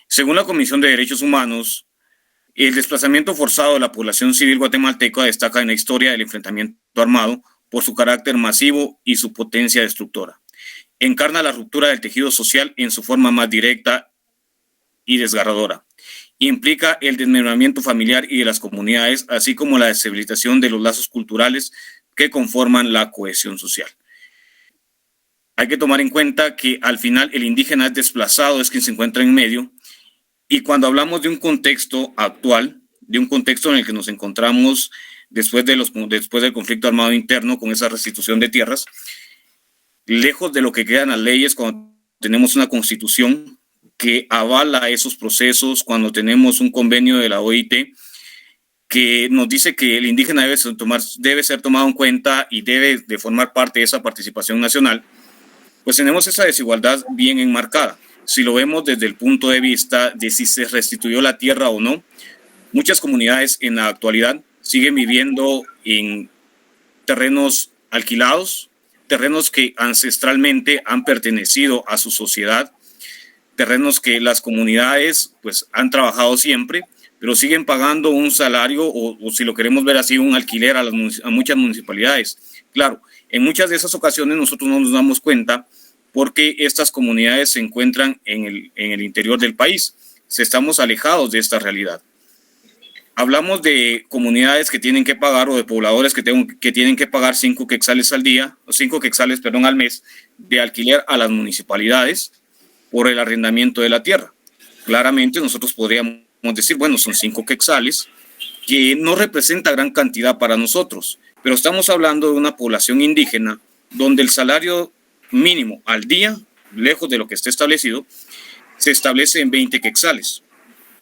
Según la Comisión de Derechos Humanos, el desplazamiento forzado de la población civil guatemalteca destaca en la historia del enfrentamiento armado por su carácter masivo y su potencia destructora. Encarna la ruptura del tejido social en su forma más directa y desgarradora. Implica el desmembramiento familiar y de las comunidades, así como la desestabilización de los lazos culturales que conforman la cohesión social. Hay que tomar en cuenta que al final el indígena es desplazado, es quien se encuentra en medio, y cuando hablamos de un contexto actual, de un contexto en el que nos encontramos después del conflicto armado interno con esa restitución de tierras, lejos de lo que quedan las leyes, cuando tenemos una constitución que avala esos procesos, cuando tenemos un convenio de la OIT que nos dice que el indígena debe ser tomado en cuenta y debe de formar parte de esa participación nacional, pues tenemos esa desigualdad bien enmarcada. Si lo vemos desde el punto de vista de si se restituyó la tierra o no, muchas comunidades en la actualidad siguen viviendo en terrenos alquilados, terrenos que ancestralmente han pertenecido a su sociedad, terrenos que las comunidades pues han trabajado siempre, pero siguen pagando un salario o si lo queremos ver así, un alquiler a muchas municipalidades. Claro, en muchas de esas ocasiones nosotros no nos damos cuenta porque estas comunidades se encuentran en el interior del país. Estamos alejados de esta realidad. Hablamos de comunidades que tienen que pagar o de pobladores que tienen que pagar 5 quetzales al día, o 5 quetzales, perdón, al mes de alquiler a las municipalidades por el arrendamiento de la tierra. Claramente nosotros podríamos decir, bueno, son 5 quetzales que no representa gran cantidad para nosotros, pero estamos hablando de una población indígena donde el salario mínimo al día, lejos de lo que esté establecido, se establece en 20 quetzales,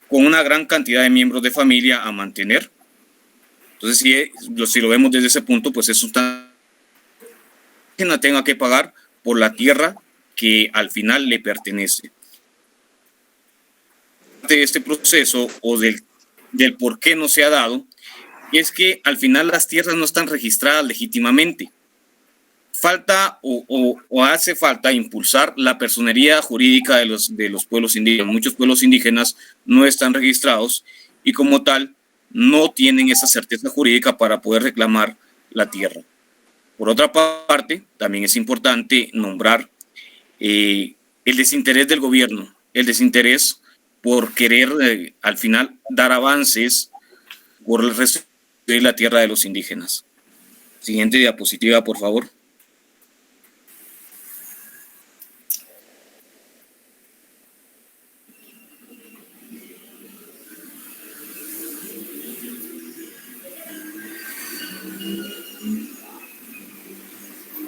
con una gran cantidad de miembros de familia a mantener. Entonces, si lo vemos desde ese punto, pues es una indígena tenga que pagar por la tierra que al final le pertenece. De este proceso o del por qué no se ha dado, es que al final las tierras no están registradas legítimamente. Falta o hace falta impulsar la personería jurídica de los pueblos indígenas. Muchos pueblos indígenas no están registrados y como tal no tienen esa certeza jurídica para poder reclamar la tierra. Por otra parte, también es importante nombrar el desinterés del gobierno, el desinterés por querer al final dar avances por el resto de la tierra de los indígenas. Siguiente diapositiva, por favor.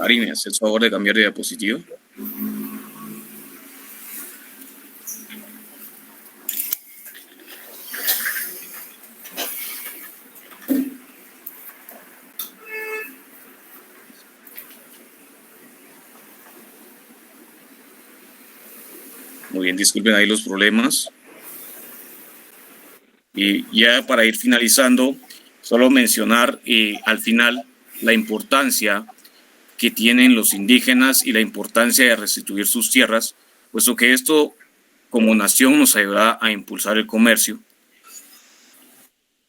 Ari, ¿me haces el favor de cambiar de diapositiva? Muy bien, disculpen ahí los problemas. Y ya para ir finalizando, solo mencionar al final la importancia que tienen los indígenas y la importancia de restituir sus tierras, puesto que esto como nación nos ayuda a impulsar el comercio.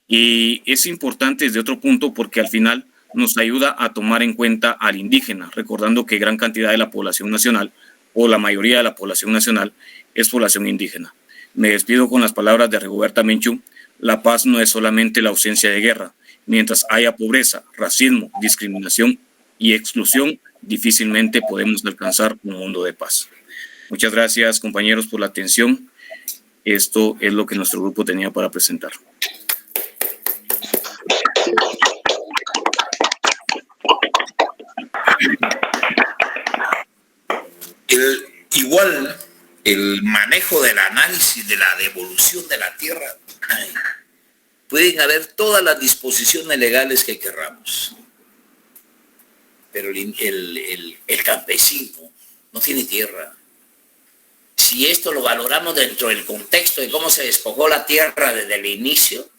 Y es importante desde otro punto porque al final nos ayuda a tomar en cuenta al indígena, recordando que gran cantidad de la población nacional o la mayoría de la población nacional es población indígena. Me despido con las palabras de Rigoberta Menchú: la paz no es solamente la ausencia de guerra. Mientras haya pobreza, racismo, discriminación y exclusión, difícilmente podemos alcanzar un mundo de paz. Muchas gracias, compañeros, por la atención. Esto es lo que nuestro grupo tenía para presentar. Igual el manejo del análisis de la devolución de la tierra, pueden haber todas las disposiciones legales que querramos, pero el campesino no tiene tierra. Si esto lo valoramos dentro del contexto de cómo se despojó la tierra desde el inicio,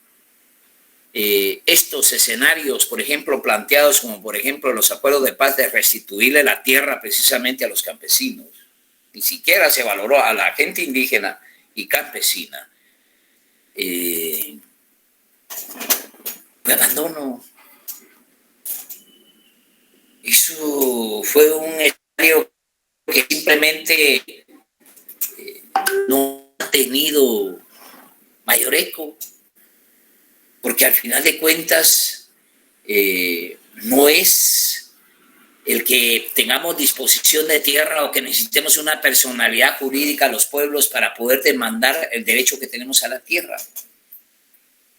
estos escenarios, por ejemplo, planteados como por ejemplo los acuerdos de paz de restituirle la tierra precisamente a los campesinos, ni siquiera se valoró a la gente indígena y campesina. Fue abandono. Eso fue un escenario que simplemente no ha tenido mayor eco, porque al final de cuentas no es el que tengamos disposición de tierra o que necesitemos una personalidad jurídica a los pueblos para poder demandar el derecho que tenemos a la tierra.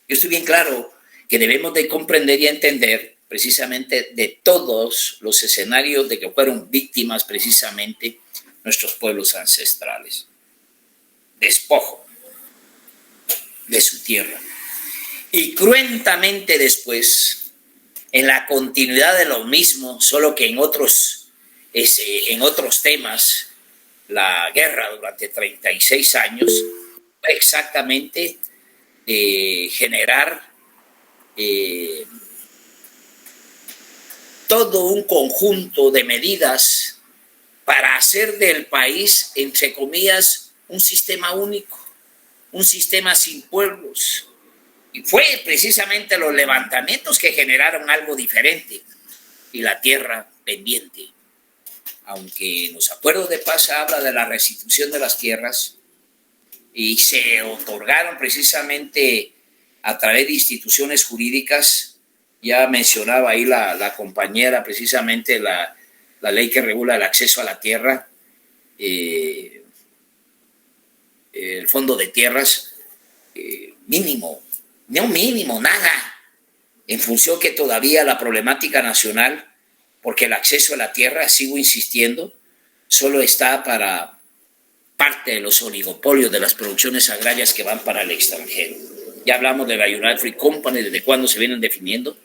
Yo estoy bien claro que debemos de comprender y entender precisamente de todos los escenarios de que fueron víctimas precisamente nuestros pueblos ancestrales. Despojo de su tierra. Y cruentamente después, en la continuidad de lo mismo, solo que en otros temas, la guerra durante 36 años, exactamente generar todo un conjunto de medidas para hacer del país, entre comillas, un sistema único, un sistema sin pueblos. Y fue precisamente los levantamientos que generaron algo diferente y la tierra pendiente. Aunque en los acuerdos de paz se habla de la restitución de las tierras y se otorgaron precisamente a través de instituciones jurídicas, ya mencionaba ahí la compañera precisamente la ley que regula el acceso a la tierra, el fondo de tierras, mínimo, no mínimo, nada, en función que todavía la problemática nacional, porque el acceso a la tierra, sigo insistiendo, solo está para parte de los oligopolios de las producciones agrarias que van para el extranjero. Ya hablamos de la United Fruit Company, desde cuándo se vienen definiendo.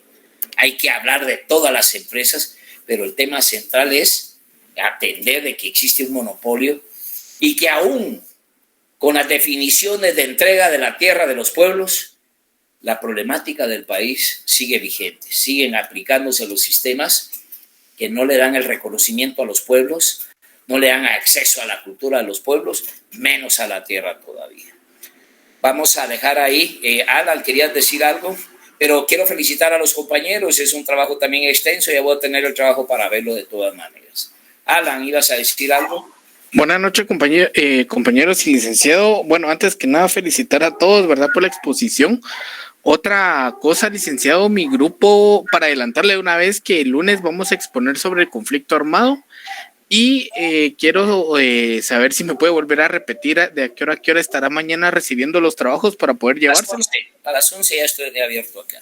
Hay que hablar de todas las empresas, pero el tema central es atender de que existe un monopolio y que aún con las definiciones de entrega de la tierra de los pueblos, la problemática del país sigue vigente. Siguen aplicándose los sistemas que no le dan el reconocimiento a los pueblos, no le dan acceso a la cultura de los pueblos, menos a la tierra todavía. Vamos a dejar ahí. Alan, ¿querías decir algo? Pero quiero felicitar a los compañeros, es un trabajo también extenso, ya voy a tener el trabajo para verlo de todas maneras. Alan, ¿ibas a decir algo? Buenas noches, compañeros y licenciado. Bueno, antes que nada, felicitar a todos, ¿verdad?, por la exposición. Otra cosa, licenciado, mi grupo, para adelantarle de una vez que el lunes vamos a exponer sobre el conflicto armado y quiero saber si me puede volver a repetir de a qué hora estará mañana recibiendo los trabajos para poder llevárselos. A las 11 ya estoy abierto acá.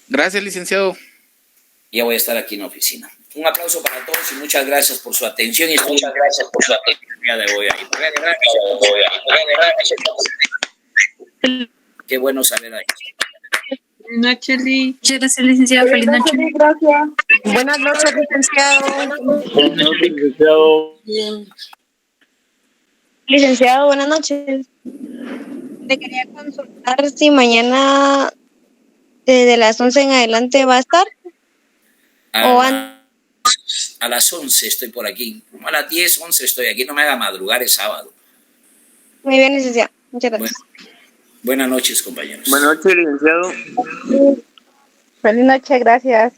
Gracias, licenciado. Ya voy a estar aquí en la oficina. Un aplauso para todos y muchas gracias por su atención. Muchas gracias por su atención. Ya de hoy ahí. Qué bueno saber ahí. Buenas noches, Lee. Muchas gracias, licenciado. Feliz noche. Gracias. Buenas noches, licenciado. Buenas noches, licenciado. Bien. Licenciado, buenas noches. Le quería consultar si mañana de las 11 en adelante va a estar. A las 11 estoy por aquí. Como a las 10, 11 estoy aquí. No me haga madrugar, es sábado. Muy bien, licenciado. Muchas gracias. Buenas noches, compañeros. Buenas noches, licenciado. Feliz noche, gracias.